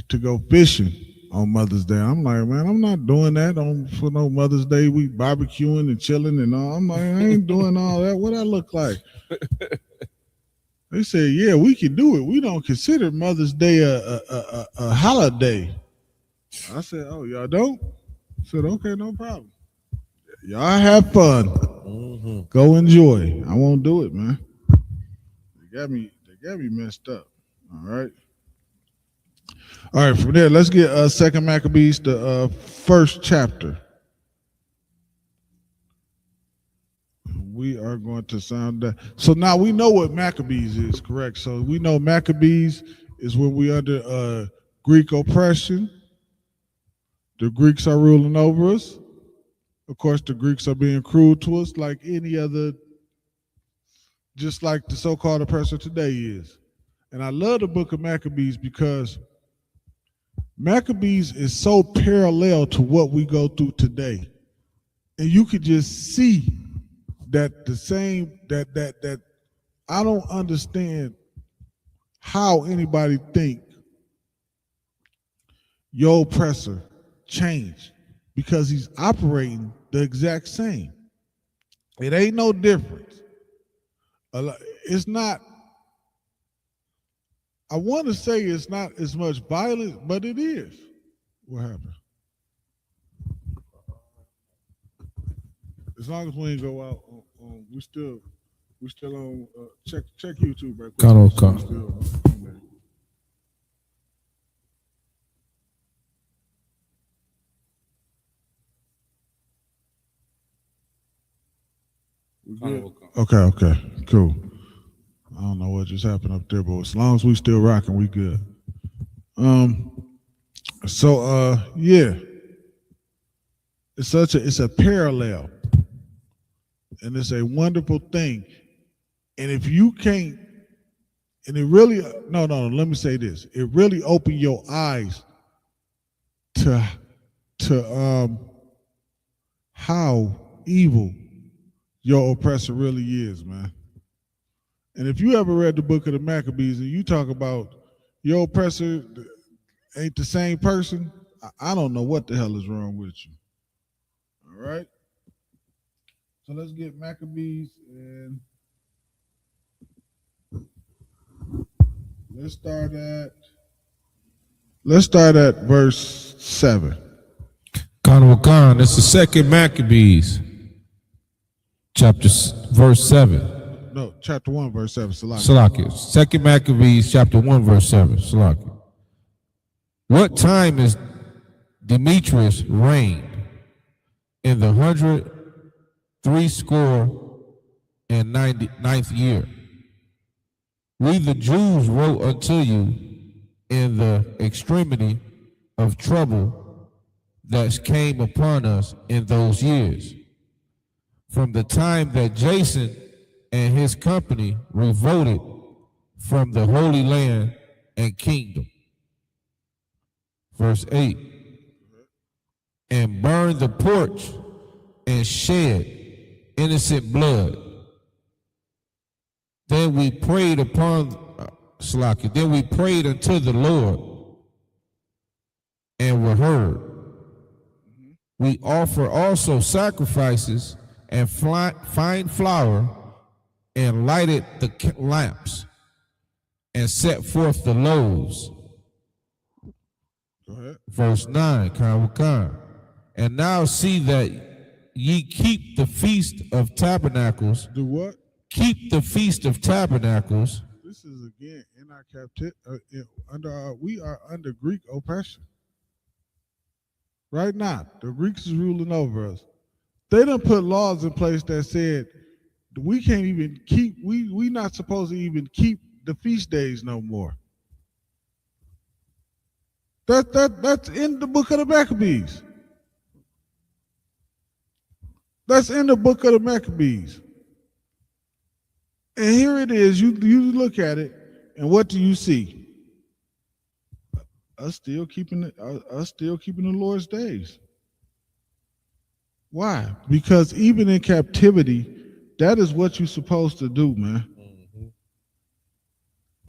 to go fishing on Mother's Day. I'm like, man, I'm not doing that for no Mother's Day. We barbecuing and chilling and all. I'm like, I ain't doing all that. What I look like? They said, yeah, we can do it. We don't consider Mother's Day a holiday. I said, oh, y'all don't? I said, okay, no problem. Y'all have fun. Go enjoy. I won't do it, man. They got me messed up. All right. All right, from there, let's get Second Maccabees, the first chapter. We are going to sound that. So now we know what Maccabees is, correct? So we know Maccabees is when we under Greek oppression. The Greeks are ruling over us. Of course, the Greeks are being cruel to us like any other, just like the so-called oppressor today is. And I love the book of Maccabees because Maccabees is so parallel to what we go through today. And you could just see that the same, that I don't understand how anybody think your oppressor changed, because he's operating the exact same. It ain't no difference. It's not, I want to say it's not as much violence, but it is. What happened? As long as we ain't go out, we still on. Check YouTube right quick. Come. Okay, cool. I don't know what just happened up there, but as long as we still rocking, we good. Yeah, it's a parallel, and it's a wonderful thing. And if you can't, and it really, no, let me say this: it really opened your eyes to how evil your oppressor really is, man. And if you ever read the book of the Maccabees and you talk about your oppressor ain't the same person, I don't know what the hell is wrong with you. All right? So let's get Maccabees, and let's start at verse 7. Khan, it's the second Maccabees, verse 7. No, chapter 1, verse 7. Salakia. Second Maccabees, chapter 1, verse 7. Salakia. What time is Demetrius reigned? In the 169th year. We the Jews wrote unto you in the extremity of trouble that came upon us in those years, from the time that Jason and his company revolted from the Holy Land and kingdom. Verse 8, and burned the porch and shed innocent blood. Then we prayed upon then we prayed unto the Lord and were heard. We offer also sacrifices and fine flour, and lighted the lamps, and set forth the loaves. Go ahead. Verse 9, Khan. And now see that ye keep the feast of tabernacles. Do what? Keep the feast of tabernacles. This is again in our captivity. We are under Greek oppression right now. The Greeks is ruling over us. They done put laws in place that said we can't even keep. We not supposed to even keep the feast days no more. That's in the book of the Maccabees. That's in the book of the Maccabees. And here it is. You look at it, and what do you see? Us still keeping the Lord's days. Why? Because even in captivity, that is what you're supposed to do, man. Mm-hmm.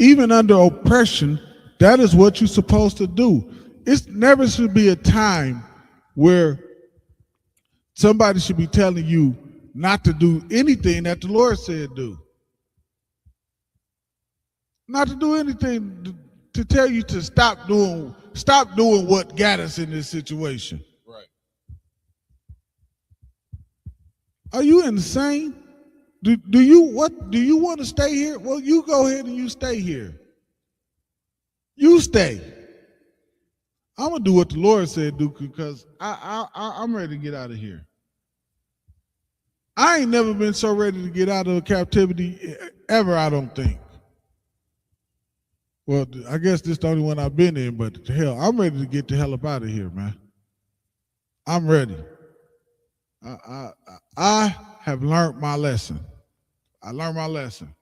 Even under oppression, that is what you're supposed to do. It never should be a time where somebody should be telling you not to do anything that the Lord said do. Not to do anything to tell you to stop doing what got us in this situation. Right. Are you insane? Do you want to stay here? Well, you go ahead and you stay here. You stay. I'm gonna do what the Lord said do because I'm ready to get out of here. I ain't never been so ready to get out of captivity ever, I don't think. Well, I guess this is the only one I've been in, but hell, I'm ready to get the hell up out of here, man. I'm ready. I have learned my lesson. I learned my lesson.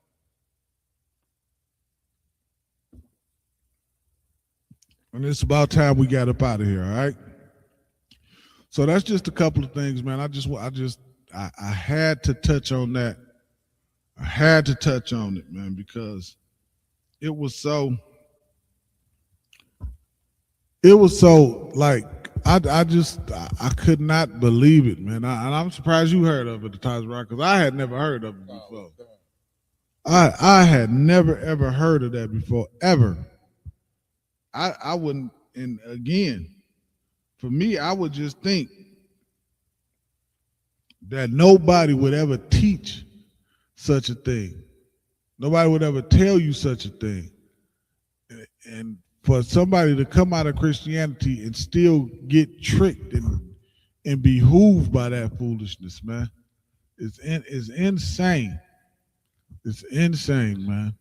And it's about time we got up out of here, all right? So that's just a couple of things, man. I had to touch on that. I had to touch on it, man, because it was so like I could not believe it, man. And I'm surprised you heard of it, the Taj Rock, because I had never heard of it before. I had never ever heard of that before, ever. I wouldn't, and again, for me, I would just think that nobody would ever teach such a thing. Nobody would ever tell you such a thing. And for somebody to come out of Christianity and still get tricked and behooved by that foolishness, man, it's insane. It's insane, man.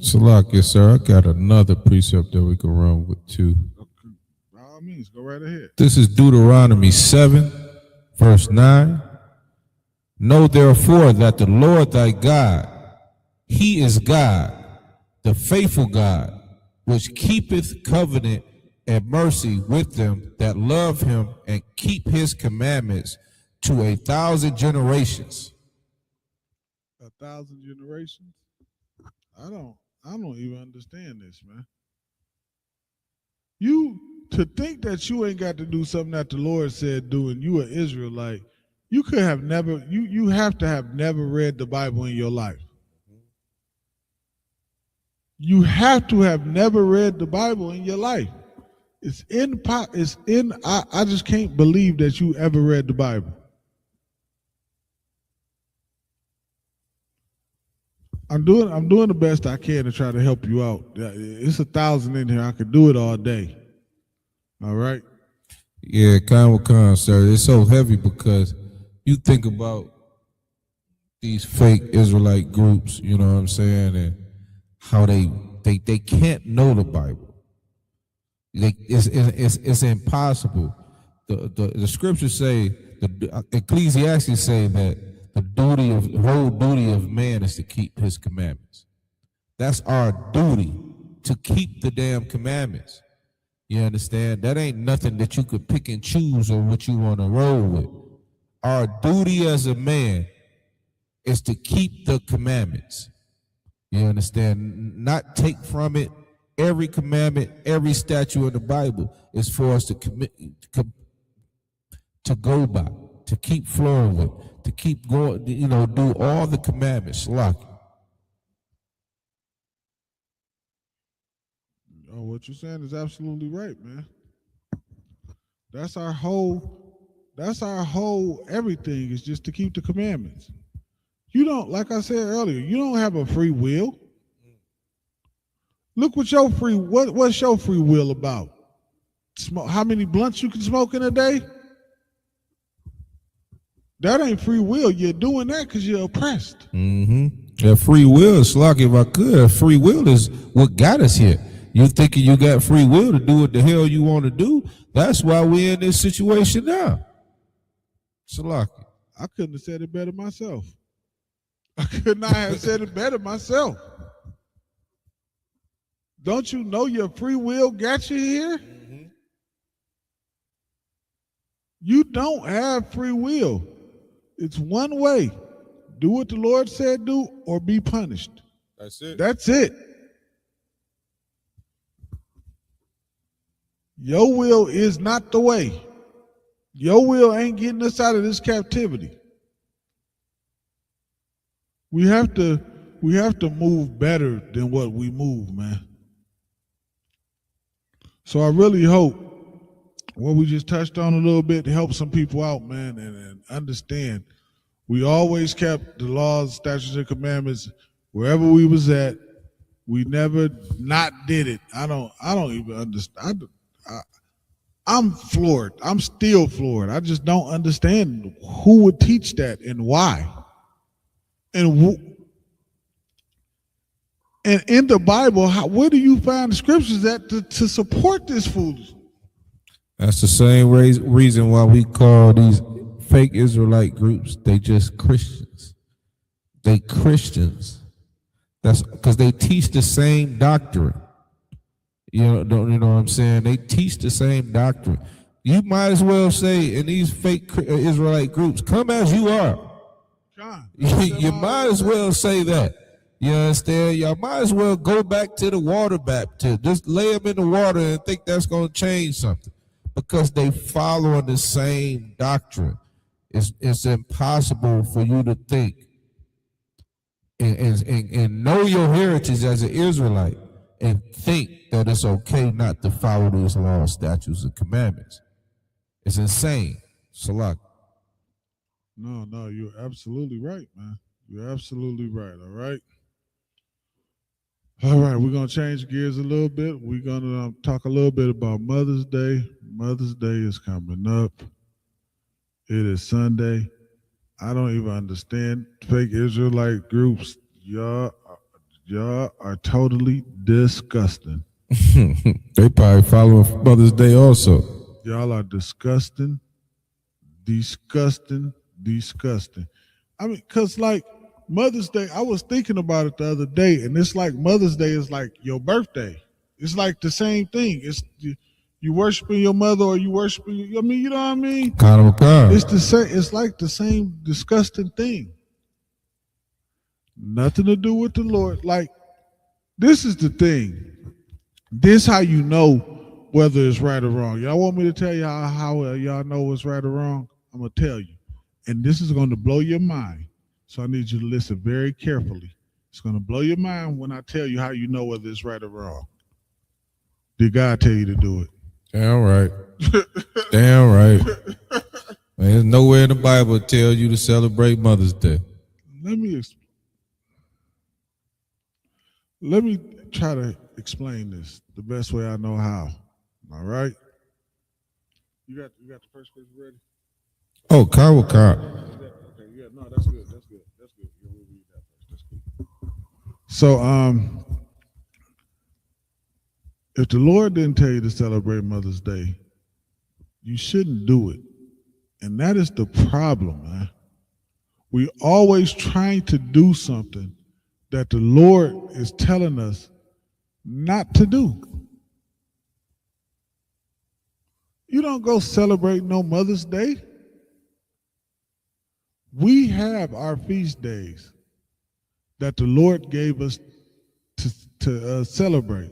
Salakia, sir, I got another precept that we can run with too. By all means, go right ahead. This is Deuteronomy 7, verse 9. Know therefore that the Lord thy God, he is God, the faithful God, which keepeth covenant and mercy with them that love him and keep his commandments to 1,000 generations. 1,000 generations? I don't even understand this, man. You to think that you ain't got to do something that the Lord said do, and you an Israelite, you could have never. You have to have never read the Bible in your life. You have to have never read the Bible in your life. I just can't believe that you ever read the Bible. I'm doing the best I can to try to help you out. It's 1,000 in here. I could do it all day. All right? Yeah, Khan, sir. It's so heavy because you think about these fake Israelite groups, you know what I'm saying, and how they can't know the Bible. It's impossible. The scriptures say, the Ecclesiastes say that the whole duty of man is to keep his commandments. That's our duty, to keep the damn commandments. You understand? That ain't nothing that you could pick and choose on what you want to roll with. Our duty as a man is to keep the commandments. You understand? Not take from it. Every commandment, every statute in the Bible is for us to go by, to keep flowing with, to keep going, do all the commandments. Lock it. Oh, what you're saying is absolutely right, man. That's our whole everything is just to keep the commandments. You don't, like I said earlier, you don't have a free will. Look what what's your free will about? How many blunts you can smoke in a day? That ain't free will. You're doing that because you're oppressed. That free will is like, if I could, free will is what got us here. You thinking you got free will to do what the hell you want to do? That's why we're in this situation now. Salaki. I couldn't have said it better myself. I could not have said it better myself. Don't you know your free will got you here? You don't have free will. It's one way. Do what the Lord said do or be punished. That's it. That's it. Your will is not the way. Your will ain't getting us out of this captivity. We have to move better than what we move, man. So I really hope what we just touched on a little bit to help some people out, man, and understand We always kept the laws, statutes, and commandments wherever we was at. We never not did it. I don't even understand. I'm floored. I'm still floored. I just don't understand who would teach that and why. And and in the Bible, where do you find the scriptures that to support this foolishness? That's the same reason why we call these fake Israelite groups, they just Christians. They Christians. That's because they teach the same doctrine. You know what I'm saying? They teach the same doctrine. You might as well say in these fake Israelite groups, come as you are. You might as well say that. You understand? Y'all might as well go back to the water baptism. Just lay them in the water and think that's going to change something. Because they following the same doctrine. It's impossible for you to think and know your heritage as an Israelite and think that it's okay not to follow those laws, statutes, and commandments. It's insane. Salak. No, you're absolutely right, man. You're absolutely right, all right? All right, we're going to change gears a little bit. We're going to talk a little bit about Mother's Day. Mother's Day is coming up. It is Sunday. I don't even understand fake Israelite groups. Y'all are totally disgusting. They probably following Mother's Day also. Y'all are disgusting. I mean, because like Mother's Day, I was thinking about it the other day, and it's like Mother's Day is like your birthday. It's like the same thing. It's you worshiping your mother or you worshiping, you know what I mean? It's the same. It's like the same disgusting thing. Nothing to do with the Lord. Like, this is the thing. This how you know whether it's right or wrong. Y'all want me to tell you how y'all know what's right or wrong? I'm going to tell you. And this is going to blow your mind. So I need you to listen very carefully. It's going to blow your mind when I tell you how you know whether it's right or wrong. Did God tell you to do it? Damn right. Damn right. There's nowhere in the Bible tell you to celebrate Mother's Day. Let me try to explain this the best way I know how. All right? You got the first page ready? Oh, Kyle. Okay, yeah, no, that's good. Yeah, we'll read that first. That's good. So, if the Lord didn't tell you to celebrate Mother's Day, you shouldn't do it. And that is the problem, man. We always trying to do something that the Lord is telling us not to do. You don't go celebrate no Mother's Day. We have our feast days that the Lord gave us to celebrate.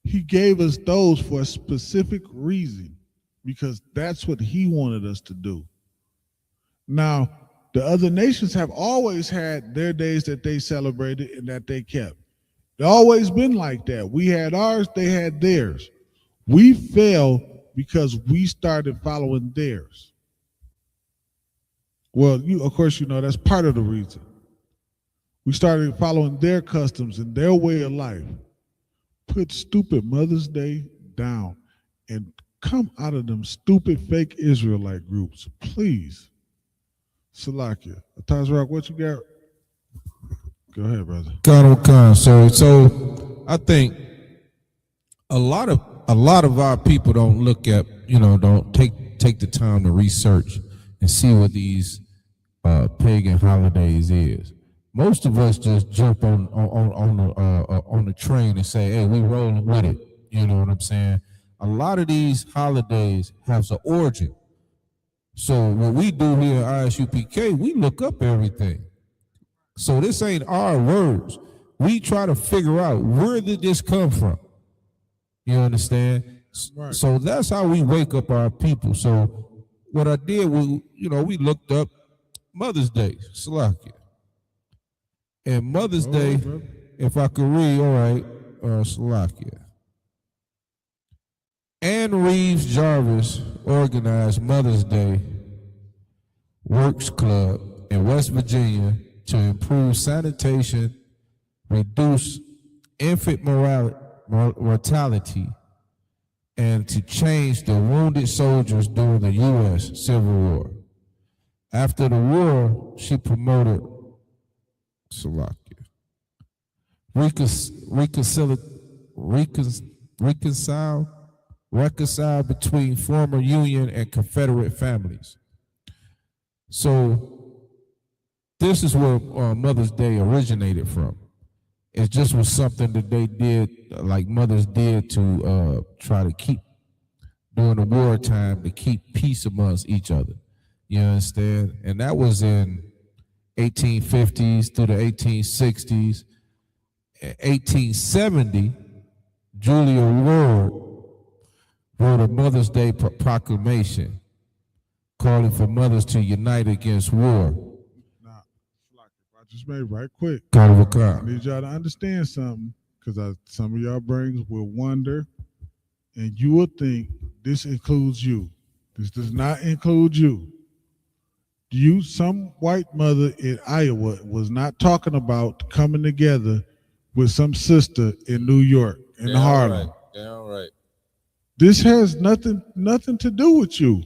He gave us those for a specific reason because that's what he wanted us to do. Now, the other nations have always had their days that they celebrated and that they kept. It's always been like that. We had ours, they had theirs. We fell because we started following theirs. Well, of course, that's part of the reason. We started following their customs and their way of life. Put stupid Mother's Day down and come out of them stupid fake Israelite groups, please. Salakia. Tazrak, what you got? Go ahead, brother. So I think a lot of our people don't look at, don't take the time to research and see what these pagan holidays is. Most of us just jump on the train and say, "Hey, we rolling with it." You know what I'm saying? A lot of these holidays have an origin. So what we do here at ISUPK, we look up everything. So this ain't our words. We try to figure out where did this come from. You understand? Right. So that's how we wake up our people. So what I did was, we looked up Mother's Day, Salakia. And Mother's Day, if I could read, all right, Salakia. Ann Reeves Jarvis organized Mother's Day Works Club in West Virginia to improve sanitation, reduce infant mortality, and to change the wounded soldiers during the U.S. Civil War. After the war, she promoted reconcile between former Union and Confederate families. So this is where Mother's Day originated from. It just was something that they did, like mothers did, to try to keep, during the wartime, to keep peace amongst each other. You understand? And that was in 1850s through the 1860s. In 1870, Julia Ward wrote a Mother's Day proclamation calling for mothers to unite against war. Now, I just made right quick. I need y'all to understand something, because some of y'all brains will wonder, and you will think this includes you. This does not include you. Some white mother in Iowa was not talking about coming together with some sister in New York, in Harlem. Damn right. This has nothing to do with you.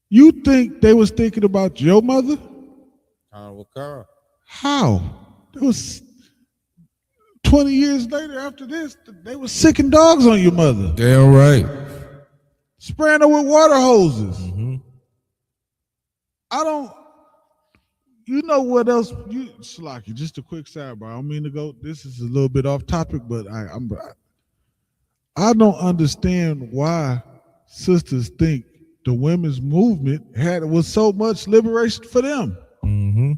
You think they was thinking about your mother? How? It was 20 years later after this, they were sicking dogs on your mother. Damn right. Spraying her with water hoses. Mm-hmm. You know what else? Slocky, just a quick sidebar. I don't mean to go, this is a little bit off topic, but I don't understand why sisters think the women's movement was so much liberation for them. Mm-hmm.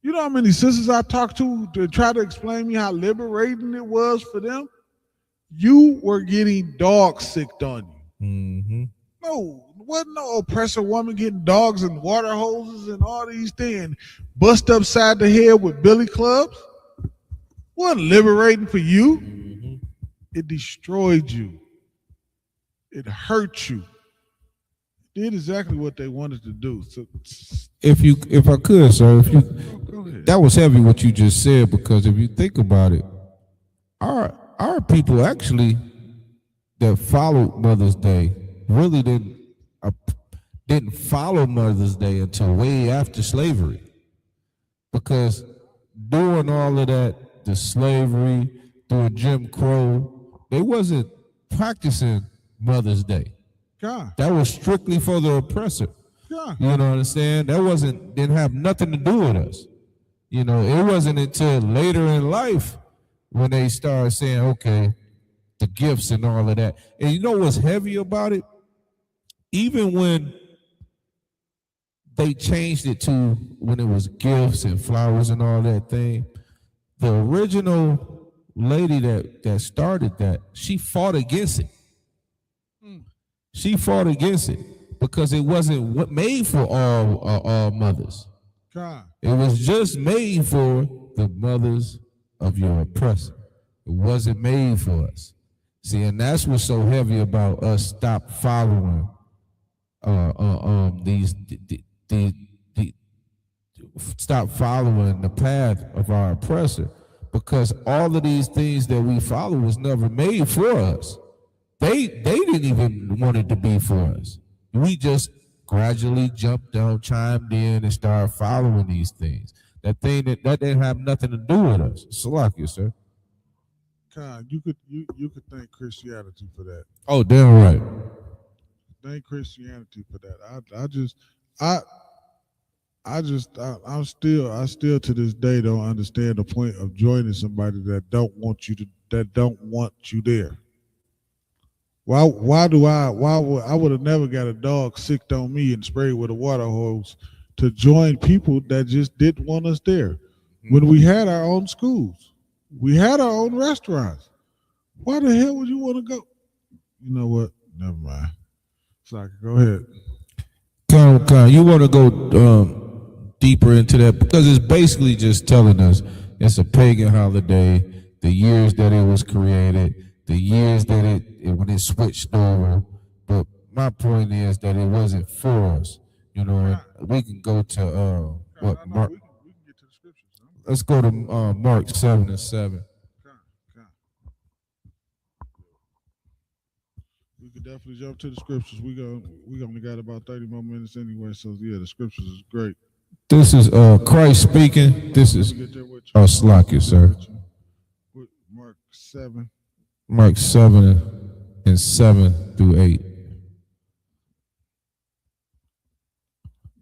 You know how many sisters I talked to try to explain me how liberating it was for them? You were getting dog sicked on you. Mm-hmm. No, wasn't no oppressor woman getting dogs and water hoses and all these things, bust upside the head with billy clubs. Wasn't liberating for you. Mm-hmm. It destroyed you. It hurt you. It did exactly what they wanted to do. So, if I could, sir, go ahead. That was heavy what you just said, because if you think about it, our people actually that followed Mother's Day really didn't follow Mother's Day until way after slavery, because during all of that, the slavery, during Jim Crow, they wasn't practicing Mother's Day. God. That was strictly for the oppressor. God. You know what I'm saying? That didn't have nothing to do with us. You know, it wasn't until later in life when they started saying, okay, the gifts and all of that. And you know what's heavy about it? Even when they changed it to when it was gifts and flowers and all that thing, the original lady that started that, she fought against it. She fought against it because it wasn't made for all mothers. God. It was just made for the mothers of your oppressor. It wasn't made for us. See, and that's what's so heavy about us stop following stop following the path of our oppressor, because all of these things that we follow was never made for us. They didn't even want it to be for us. We just gradually jumped down, chimed in, and started following these things. That thing that didn't have nothing to do with us. Salakia, sir. God, you could thank Christianity for that. Oh, damn right. Thank Christianity for that. I still to this day don't understand the point of joining somebody that don't want you there. Why would I never got a dog sicked on me and sprayed with a water hose to join people that just didn't want us there? When we had our own schools, we had our own restaurants. Why the hell would you want to go? You know what? Never mind. So go ahead. Con, you want to go deeper into that, because it's basically just telling us it's a pagan holiday, the years that it was created, the years that when it switched over. But my point is that it wasn't for us. You know, and we can go to what Mark. We can get to the scriptures. Huh? Let's go to Mark 7:7. We could definitely jump to the scriptures. We only got about 30 more minutes anyway, so yeah, the scriptures is great. This is Christ speaking. This is Slakia, sir. Mark 7. Mark 7:7-8.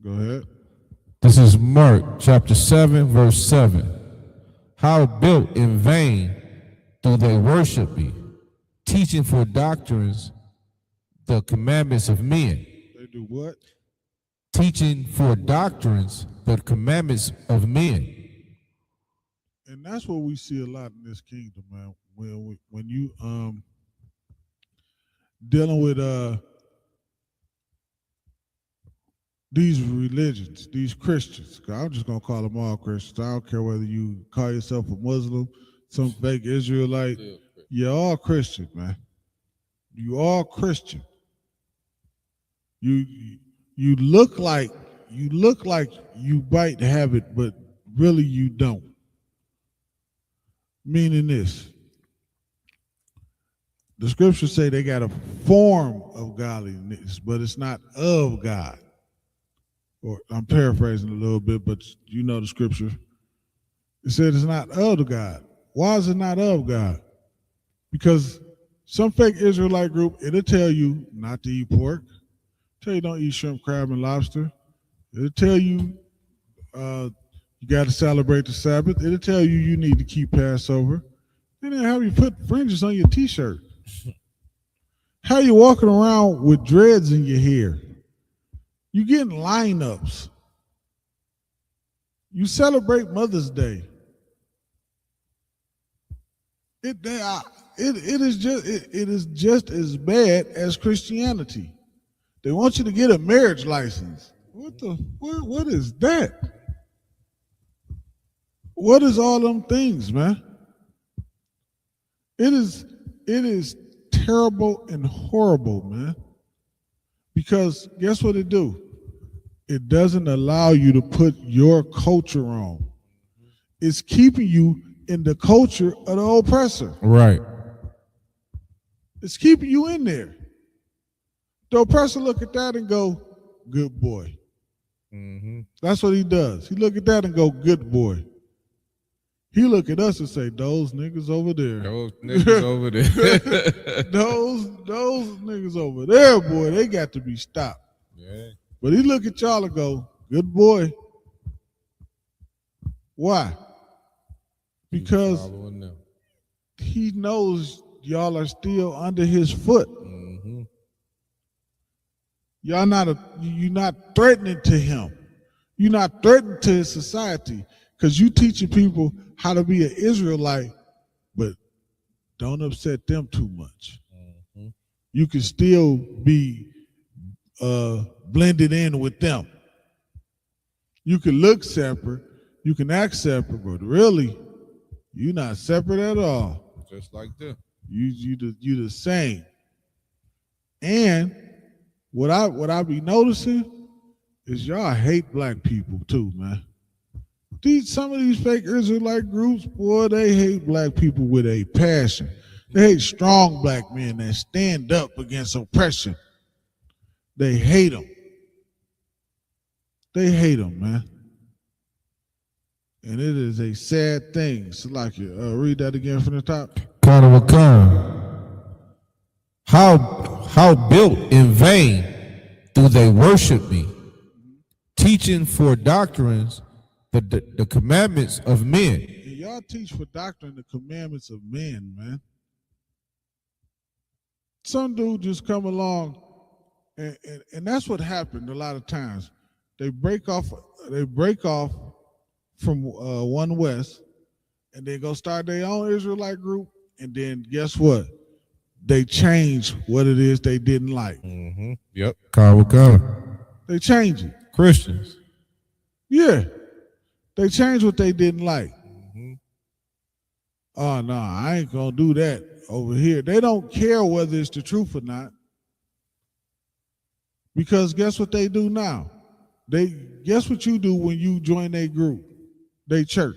Go ahead. This is Mark chapter 7, verse 7. How built in vain do they worship me, teaching for doctrines the commandments of men. They do what? Teaching for doctrines the commandments of men. And that's what we see a lot in this kingdom, man. When you dealing with these religions, these Christians, 'cause I'm just gonna call them all Christians. I don't care whether you call yourself a Muslim, some fake Israelite. You're all Christian, man. You all Christian. You look like you might have it, but really you don't. Meaning this. The scriptures say they got a form of godliness, but it's not of God. Or I'm paraphrasing a little bit, but you know the scripture. It said it's not of God. Why is it not of God? Because some fake Israelite group, it'll tell you not to eat pork. Tell you don't eat shrimp, crab, and lobster. It'll tell you you got to celebrate the Sabbath. It'll tell you you need to keep Passover. Then they'll have you put fringes on your t-shirt. How you walking around with dreads in your hair? You getting lineups. You celebrate Mother's Day. It is just as bad as Christianity. They want you to get a marriage license. What is that? What is all them things, man? It is terrible and horrible, man. Because guess what it do? It doesn't allow you to put your culture on. It's keeping you in the culture of the oppressor. Right. It's keeping you in there. The oppressor look at that and go, good boy. Mm-hmm. That's what he does. He look at that and go, good boy. He look at us and say, those niggas over there. Those niggas over there. those niggas over there, boy, they got to be stopped. Yeah. But he look at y'all and go, good boy. Why? Because he knows y'all are still under his foot. Mm-hmm. You're not threatening to him. You're not threatening to his society because you teaching people how to be an Israelite, but don't upset them too much. Mm-hmm. You can still be blended in with them. You can look separate, you can act separate, but really, you're not separate at all. Just like them. You the same. And what I be noticing is y'all hate black people too, man. Some of these fake Israelite groups, boy, they hate black people with a passion. They hate strong black men that stand up against oppression. They hate them. They hate them, man. And it is a sad thing. Salakia, read that again from the top. How built in vain do they worship me, teaching for doctrines the commandments of men. And y'all teach for doctrine the commandments of men, man. Some dude just come along, and that's what happened a lot of times. They break off from One West, and they go start their own Israelite group, and then guess what? They change what it is they didn't like. Mm-hmm. Yep. Kawakala. They change it. Christians. Yeah. They change what they didn't like. Mm-hmm. Oh, no, I ain't going to do that over here. They don't care whether it's the truth or not. Because guess what they do now? Guess what you do when you join their group, their church?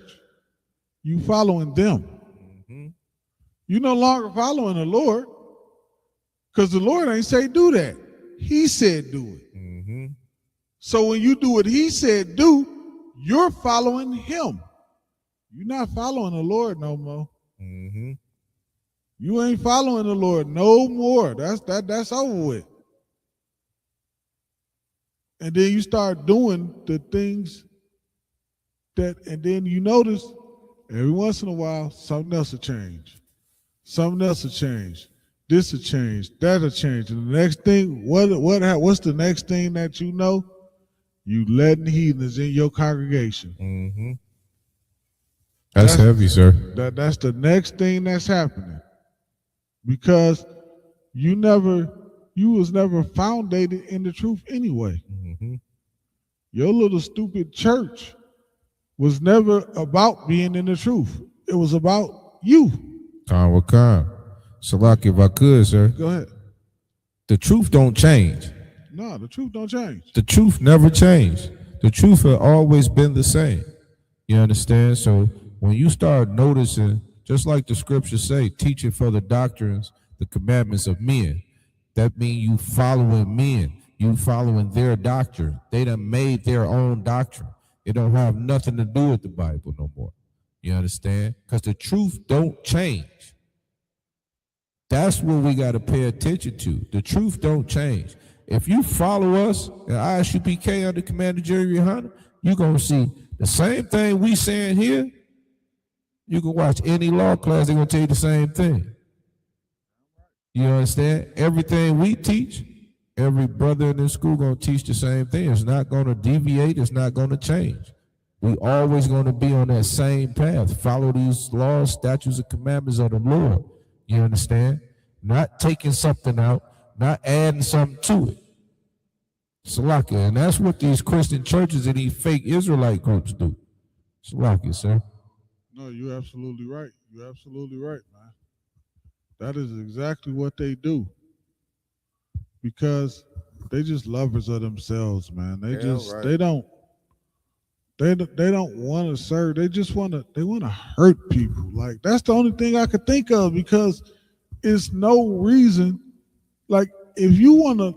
You following them. Mm-hmm. You no longer following the Lord, because the Lord ain't say do that. He said do it. Mm-hmm. So when you do what he said do, you're following him. You're not following the Lord no more. Mm-hmm. You ain't following the Lord no more. That's over with. And then you start doing the things and then you notice every once in a while something else will change. Something else will change. This will change. That'll change. And the next thing, what's the next thing that you know? You letting heathens in your congregation. Mm-hmm. That's heavy, sir. That's the next thing that's happening. Because you was never founded in the truth anyway. Mm-hmm. Your little stupid church was never about being in the truth. It was about you. Khan. Salaki, if I could, sir. Go ahead. The truth don't change. No, the truth don't change. The truth never changed. The truth had always been the same. You understand? So when you start noticing, just like the scriptures say, teaching for the doctrines, the commandments of men, that means you following men. You following their doctrine. They done made their own doctrine. It don't have nothing to do with the Bible no more. You understand? Because the truth don't change. That's what we got to pay attention to. The truth don't change. If you follow us at ISUPK under Commander Jerry Hunter, you're going to see the same thing we saying here. You can watch any law class, they're going to tell you the same thing. You understand? Everything we teach, every brother in this school going to teach the same thing. It's not going to deviate. It's not going to change. We always going to be on that same path. Follow these laws, statutes, and commandments of the Lord. You understand? Not taking something out, not adding something to it. Salakia. And that's what these Christian churches and these fake Israelite groups do. Salakia, sir. No, you're absolutely right. You're absolutely right, man. That is exactly what they do. Because they just lovers of themselves, man. They don't want to serve. They want to hurt people. Like, that's the only thing I could think of, because it's no reason. Like, if you want to,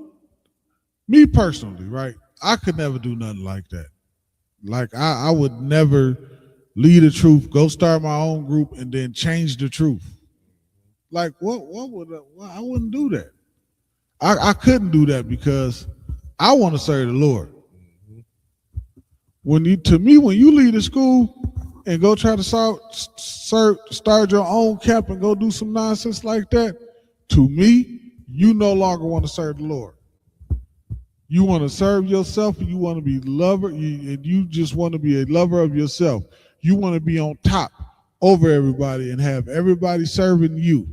me personally, right? I could never do nothing like that. Like, I would never lead the truth, go start my own group, and then change the truth. Like, what would I wouldn't do that. I couldn't do that because I want to serve the Lord. When you leave the school and go try to start your own camp and go do some nonsense like that, to me, you no longer want to serve the Lord. You want to serve yourself, and you want to be and you just want to be a lover of yourself. You want to be on top over everybody and have everybody serving you.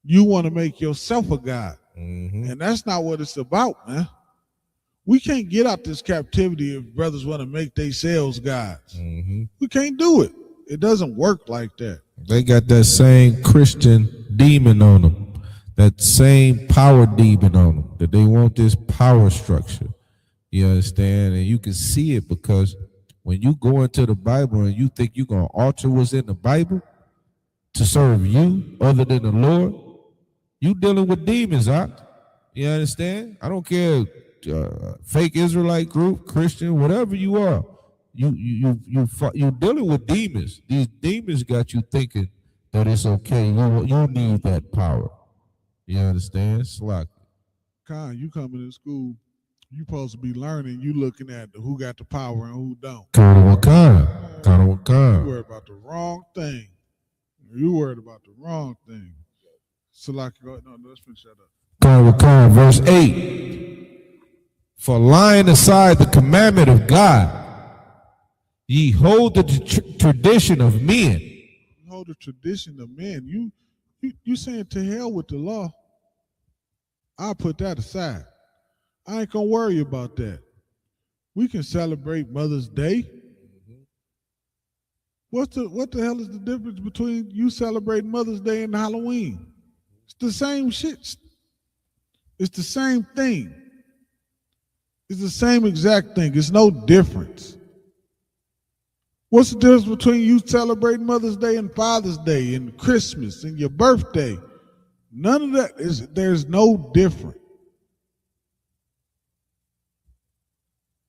You want to make yourself a God. Mm-hmm. And that's not what it's about, man. We can't get out this captivity if brothers want to make themselves gods. Mm-hmm. We can't do it. It doesn't work like that. They got that same Christian demon on them, that same power demon on them, that they want this power structure. You understand? And you can see it because when you go into the Bible and you think you're going to alter what's in the Bible to serve you other than the Lord, you dealing with demons, huh? You understand? I don't care, fake Israelite group, Christian, whatever you are. You're dealing with demons. These demons got you thinking that it's okay. You need that power. You understand? Slack. Khan, you coming to school, you supposed to be learning. You looking at who got the power and who don't. Kind of what kind. You worried about the wrong thing. You worried about the wrong thing. Salaki, no, let's finish that up. Verse 8. For lying aside the commandment of God, ye hold the tradition of men. You hold the tradition of men. You saying to hell with the law. I'll put that aside. I ain't gonna worry about that. We can celebrate Mother's Day. What the hell is the difference between you celebrating Mother's Day and Halloween? It's the same shit. It's the same thing. It's the same exact thing. It's no difference. What's the difference between you celebrating Mother's Day and Father's Day and Christmas and your birthday? None of that is, there's no difference.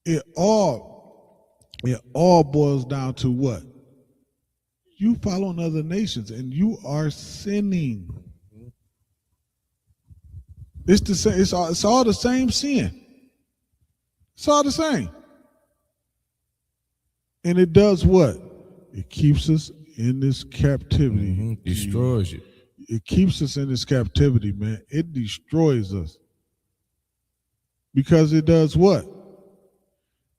It all boils down to what? You following other nations and you are sinning. It's the same, it's all the same sin. It's all the same. And it does what? It keeps us in this captivity. Destroys you. It keeps us in this captivity, man. It destroys us. Because it does what?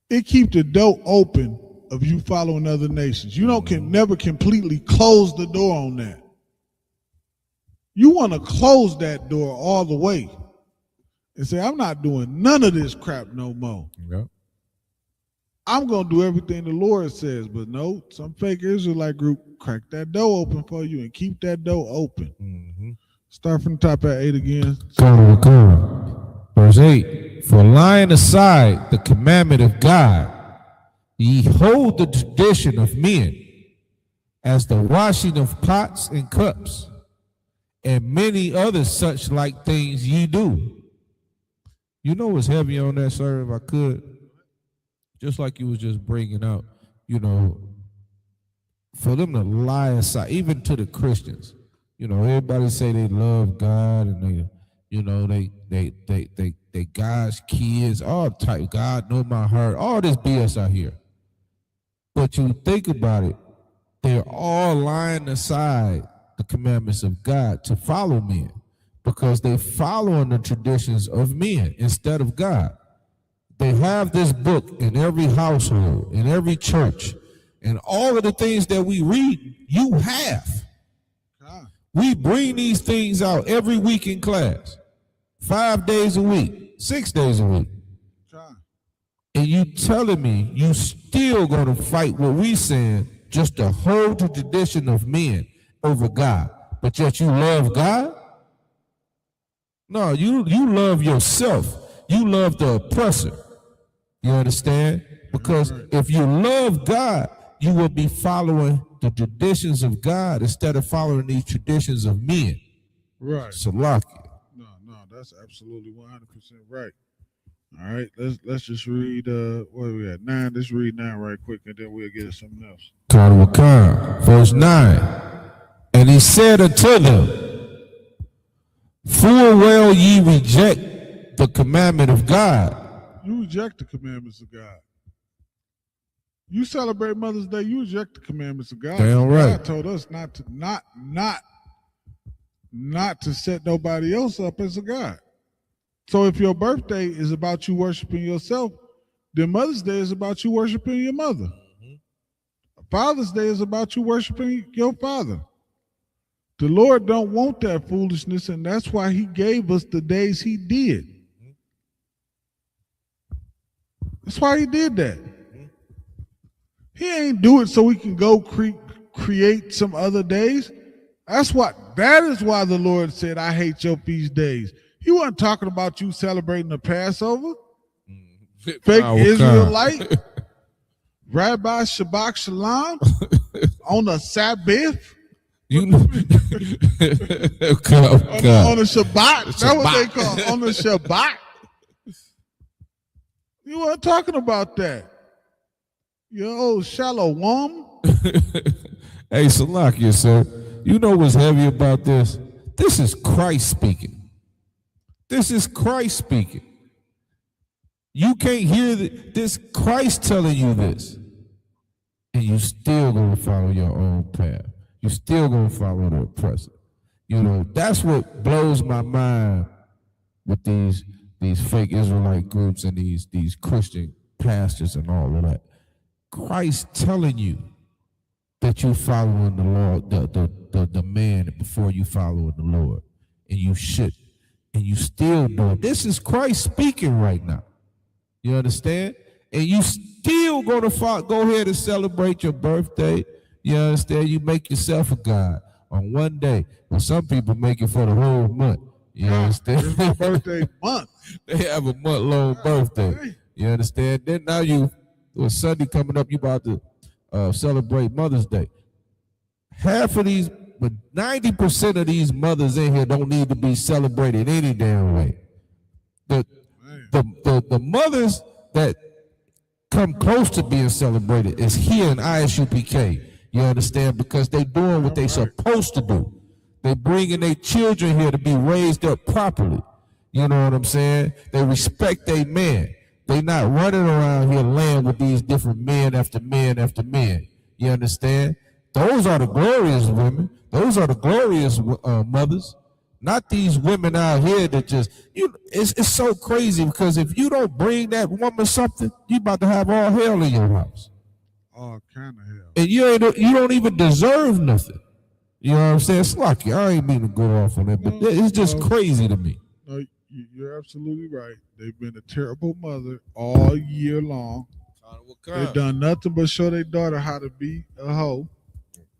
It keeps the door open of you following other nations. You can never completely close the door on that. You want to close that door all the way and say, I'm not doing none of this crap no more. Yep. I'm going to do everything the Lord says. But no, some fake Israelite group crack that door open for you and keep that door open. Mm-hmm. Start from the top at 8 again. Verse 8, for laying aside the commandment of God, ye hold the tradition of men, as the washing of pots and cups, and many other such like things ye do. You know what's heavy on that, sir, if I could? Just like you was just bringing out, for them to lie aside, even to the Christians. Everybody say they love God and they God's kids, all type, God know my heart, all this BS out here. But you think about it, they're all lying aside the commandments of God to follow men because they following the traditions of men instead of God. They have this book in every household, in every church, and all of the things that we read, you have. We bring these things out every week in class, 5 days a week, 6 days a week. And you telling me you still gonna fight what we saying just to hold the tradition of men over God, but yet you love God? No, you love yourself. You love the oppressor. You understand? Because if you love God, you will be following the traditions of God instead of following these traditions of men. Right. Salakia. No, that's absolutely 100% right. All right, let's just read what are we at? 9. Let's read 9 right quick and then we'll get to something else. Verse 9. And he said unto them, full well ye reject the commandment of God. You reject the commandments of God. You celebrate Mother's Day, you reject the commandments of God. Damn right. God told us not to set nobody else up as a God. So if your birthday is about you worshiping yourself, then Mother's Day is about you worshiping your mother. Father's Day is about you worshiping your father. The Lord don't want that foolishness, and that's why he gave us the days he did. That's why he did that. He ain't do it so we can go create some other days. That is why the Lord said, I hate your feast days. He wasn't talking about you celebrating the Passover. Fake Israelite. Rabbi Shabbat Shalom on the Sabbath. On the Shabbat. That's what they call it, on the Shabbat. You weren't talking about that. Yo, Shalom. Hey, Salakia, sir. You know what's heavy about this? This is Christ speaking. This is Christ speaking. You can't hear this Christ telling you this. And you still gonna follow your own path. You still gonna follow the oppressor. That's what blows my mind with these fake Israelite groups and these Christian pastors and all of that. Christ telling you that you're following the Lord, the man before you following the Lord. And you should. And you still do it. This is Christ speaking right now. You understand? And you still going to go ahead and celebrate your birthday. You understand? You make yourself a God on one day. Well, some people make it for the whole month. You understand? It's my birthday month. They have a month-long birthday. You understand? Then now you, with Sunday coming up, you about to celebrate Mother's Day. Half of these, but 90% of these mothers in here don't need to be celebrated any damn way. The mothers that come close to being celebrated is here in ISUPK. You understand? Because they doing what they supposed to do. They bringing their children here to be raised up properly. You know what I'm saying? They respect their men. They not running around here laying with these different men after men after men. You understand? Those are the glorious women. Those are the glorious mothers. Not these women out here that just, it's so crazy, because if you don't bring that woman something, you about to have all hell in your house. All kind of hell. And you don't even deserve nothing. You know what I'm saying? It's lucky. I ain't mean to go off on that, but it's just crazy to me. No, you're absolutely right. They've been a terrible mother all year long. They've done nothing but show their daughter how to be a hoe.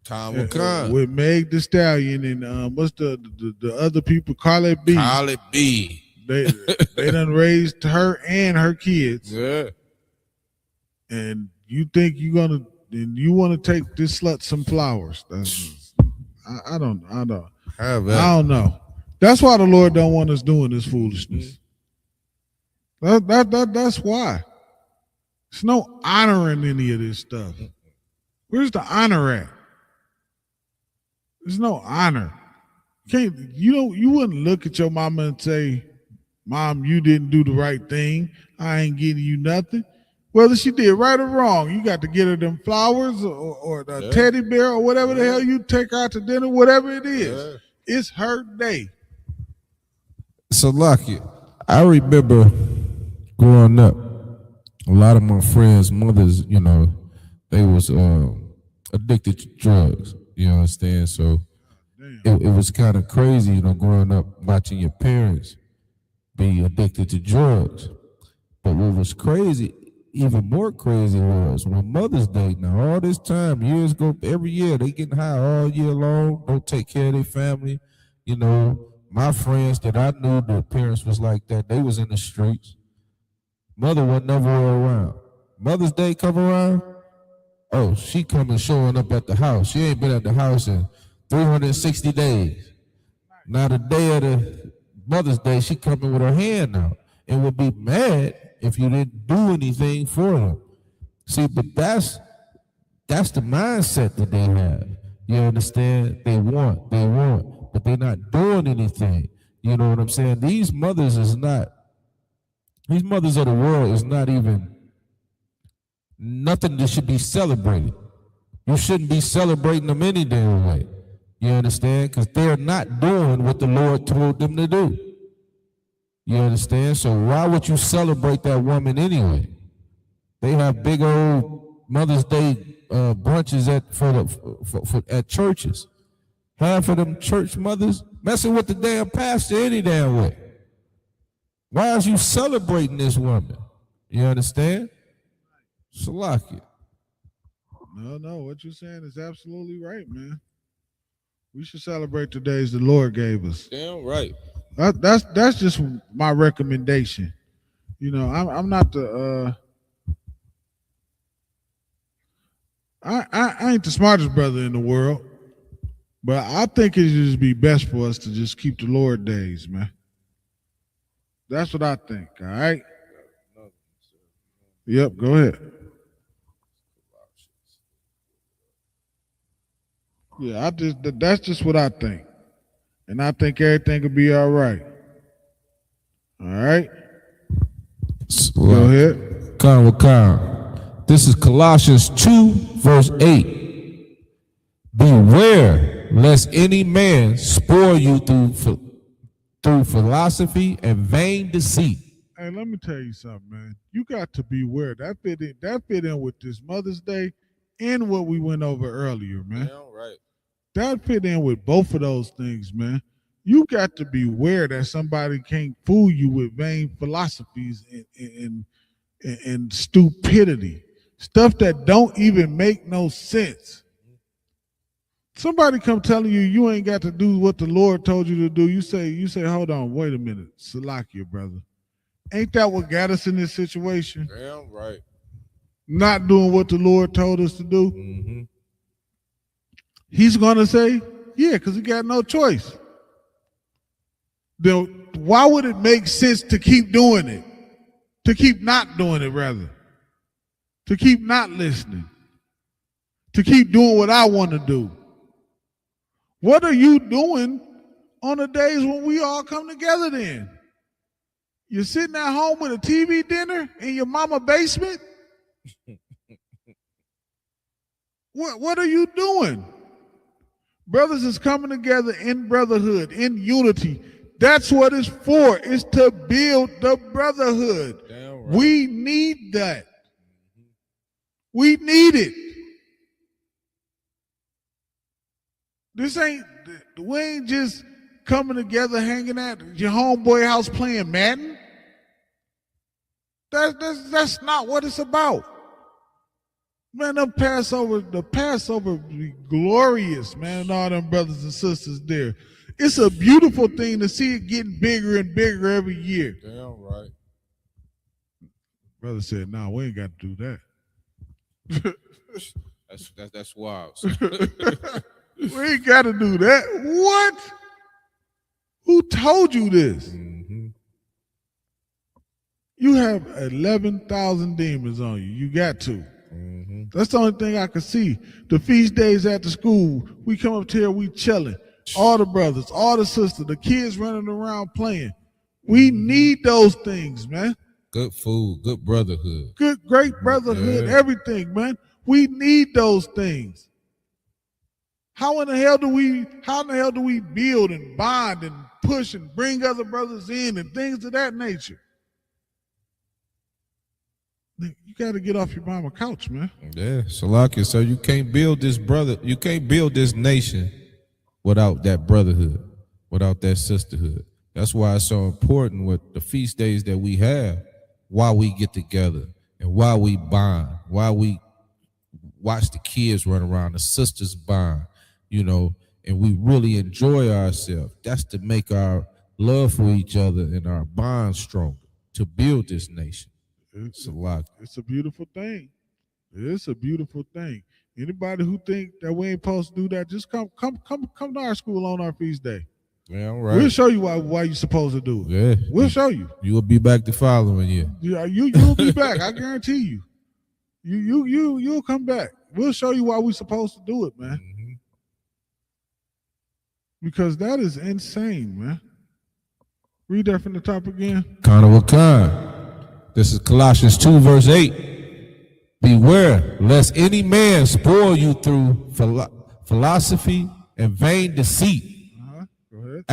Time will come. With Meg Thee Stallion and what's the other people? Carly B. Carly B. They done raised her and her kids. Yeah. And you think you want to take this slut some flowers? I don't know. That's why the Lord don't want us doing this foolishness. That's why. There's no honor in any of this stuff. Where's the honor at? There's no honor. You wouldn't look at your mama and say, "Mom, you didn't do the right thing. I ain't getting you nothing." Whether she did right or wrong, you got to get her them flowers or the teddy bear or whatever the hell you take out to dinner, whatever it is. It's her day. So lucky. I remember growing up, a lot of my friends' mothers, they was addicted to drugs. You understand? So it was kind of crazy, growing up watching your parents be addicted to drugs. But what was crazy, even more crazy, was when Mother's Day, now all this time, years ago, every year, they getting high all year long, don't take care of their family. My friends that I knew, their parents was like that, they was in the streets. Mother wasn't never around. Mother's Day come around, oh, she coming showing up at the house. She ain't been at the house in 360 days. Now the day of the Mother's Day, she coming with her hand out and would be mad if you didn't do anything for them. See, but that's the mindset that they have. You understand? They want, but they're not doing anything. You know what I'm saying? These mothers of the world is not even nothing that should be celebrated. You shouldn't be celebrating them any damn way. You understand? Because they're not doing what the Lord told them to do. You understand? So why would you celebrate that woman anyway? They have big old Mother's Day brunches at churches. Half of them church mothers messing with the damn pastor any damn way. Why is you celebrating this woman? You understand? Salakia. No, what you're saying is absolutely right, man. We should celebrate the days the Lord gave us. Damn right. That's just my recommendation. I'm not the I ain't the smartest brother in the world, but I think it just be best for us to just keep the Lord days, man. That's what I think. All right. Yep. Go ahead. Yeah, that's just what I think. And I think everything will be all right. All right? Go ahead. This is Colossians 2, verse 8. Beware lest any man spoil you through philosophy and vain deceit. Hey, let me tell you something, man. You got to beware. That fit in with this Mother's Day and what we went over earlier, man. Yeah, right. That fit in with both of those things, man. You got to beware that somebody can't fool you with vain philosophies and stupidity. Stuff that don't even make no sense. Somebody come telling you ain't got to do what the Lord told you to do. You say, hold on, wait a minute. Salakia, brother. Ain't that what got us in this situation? Damn right. Not doing what the Lord told us to do. Mm-hmm. He's going to say, yeah, because he got no choice. Then why would it make sense to keep doing it? To keep not doing it, rather. To keep not listening. To keep doing what I want to do. What are you doing on the days when we all come together then? You're sitting at home with a TV dinner in your mama basement? What are you doing? Brothers is coming together in brotherhood, in unity. That's what it's for. It's to build the brotherhood. Right. We need that. We need it. We ain't just coming together, hanging at your homeboy house playing Madden. That's not what it's about. Man, the Passover be glorious, man, and all them brothers and sisters there. It's a beautiful thing to see it getting bigger and bigger every year. Damn right. Brother said, "No, we ain't got to do that." That's wild. We ain't got to do that. What? Who told you this? Mm-hmm. You have 11,000 demons on you. You got to. Mm-hmm. That's the only thing I can see. The feast days at the school, we come up here, we chilling. All the brothers, all the sisters, the kids running around playing. We need those things, man. Good food, good brotherhood. Great brotherhood, everything, man. We need those things. How in the hell do we build and bond and push and bring other brothers in and things of that nature? You got to get off your mama couch, man. Yeah, Salakia. So you can't build this nation without that brotherhood, without that sisterhood. That's why it's so important with the feast days that we have, why we get together and why we bond, why we watch the kids run around, the sisters bond, and we really enjoy ourselves. That's to make our love for each other and our bond stronger, to build this nation. It's a beautiful thing. It's a beautiful thing. Anybody who think that we ain't supposed to do that, just come to our school on our feast day. Yeah, right. We'll show you why you're supposed to do it. Yeah, we'll show you. You will be back the following year. Yeah, you'll be back. I guarantee you. You'll come back. We'll show you why we're supposed to do it, man. Mm-hmm. Because that is insane, man. Read that from the top again. Khan. This is Colossians 2, verse 8. Beware, lest any man spoil you through philosophy and vain deceit. Go ahead.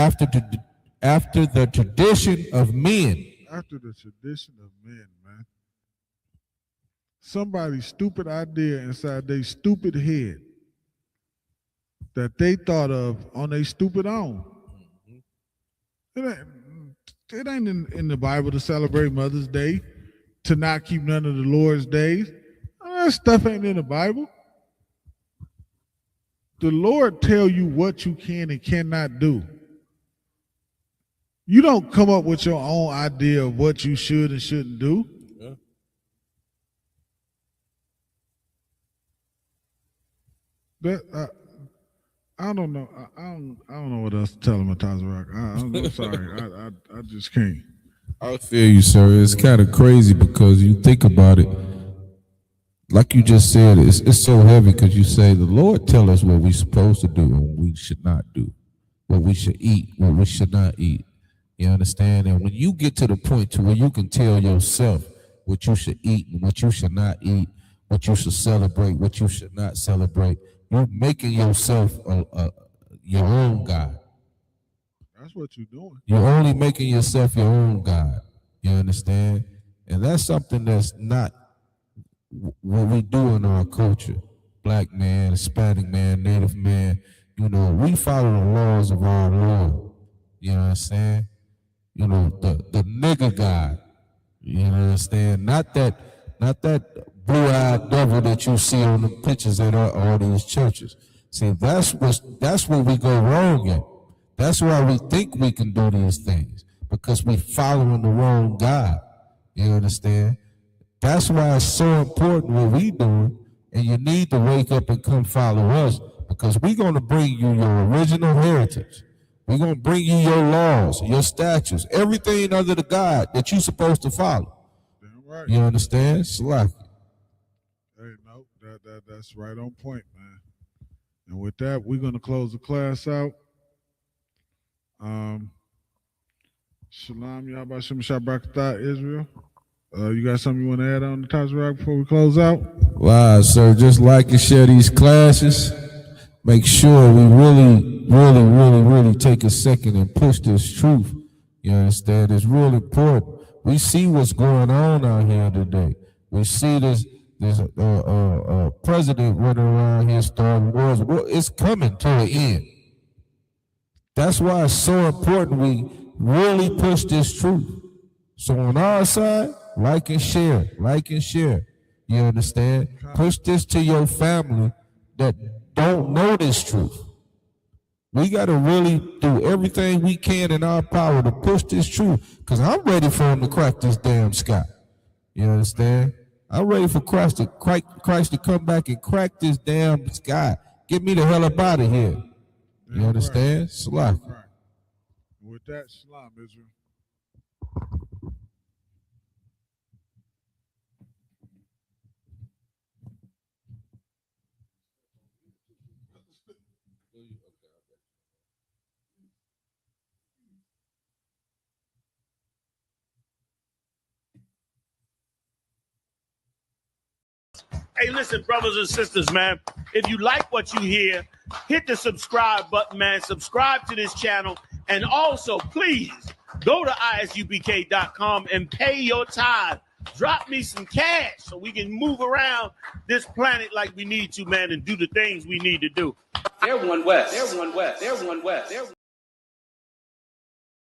After the tradition of men. After the tradition of men, man. Somebody's stupid idea inside their stupid head that they thought of on their stupid own. It ain't in the Bible to celebrate Mother's Day, to not keep none of the Lord's days. That stuff ain't in the Bible. The Lord tell you what you can and cannot do. You don't come up with your own idea of what you should and shouldn't do. Yeah. I don't know. I don't know what else to tell him, Rock. I'm sorry. I just can't. I feel you, sir. It's kind of crazy because you think about it. Like you just said, it's so heavy because you say the Lord tell us what we're supposed to do and what we should not do, what we should eat, what we should not eat. You understand? And when you get to the point to where you can tell yourself what you should eat and what you should not eat, what you should celebrate, what you should not celebrate, you're making yourself your own God. That's what you're doing. You're only making yourself your own God. You understand? And that's something that's not what we do in our culture. Black man, Hispanic man, Native man, we follow the laws of our Lord. You know what I'm saying? The nigger God. You understand? Not that blue-eyed devil that you see on the pictures at all these churches. See, that's where we go wrong at. That's why we think we can do these things. because we following the wrong God. You understand? That's why it's so important what we doing, and you need to wake up and come follow us, because we're going to bring you your original heritage. We're going to bring you your laws, your statutes, everything under the God that you're supposed to follow. Damn right. You understand? Slack. Hey, no, that's right on point, man. And with that, we're going to close the class out. Shalom, Yahbashim Shabrakatah, Israel. You got something you want to add on the Tazarach before we close out? Wow, so just like and share these classes. Make sure we really take a second and push this truth. You understand? It's real important. We see what's going on out here today. We see this president running around here starting wars. Well, it's coming to an end. That's why it's so important we really push this truth. So on our side, like and share. You understand? Push this to your family that don't know this truth. We got to really do everything we can in our power to push this truth, because I'm ready for him to crack this damn sky. You understand? I'm ready for Christ to come back and crack this damn sky. Get me the hell up out of here. You understand? Right. Salah. Right. With that, Shalom, Israel. Hey, listen, brothers and sisters, man, if you like what you hear, hit the subscribe button, man. Subscribe to this channel. And also, please, go to ISUPK.com and pay your tithe. Drop me some cash so we can move around this planet like we need to, man, and do the things we need to do. They're one West.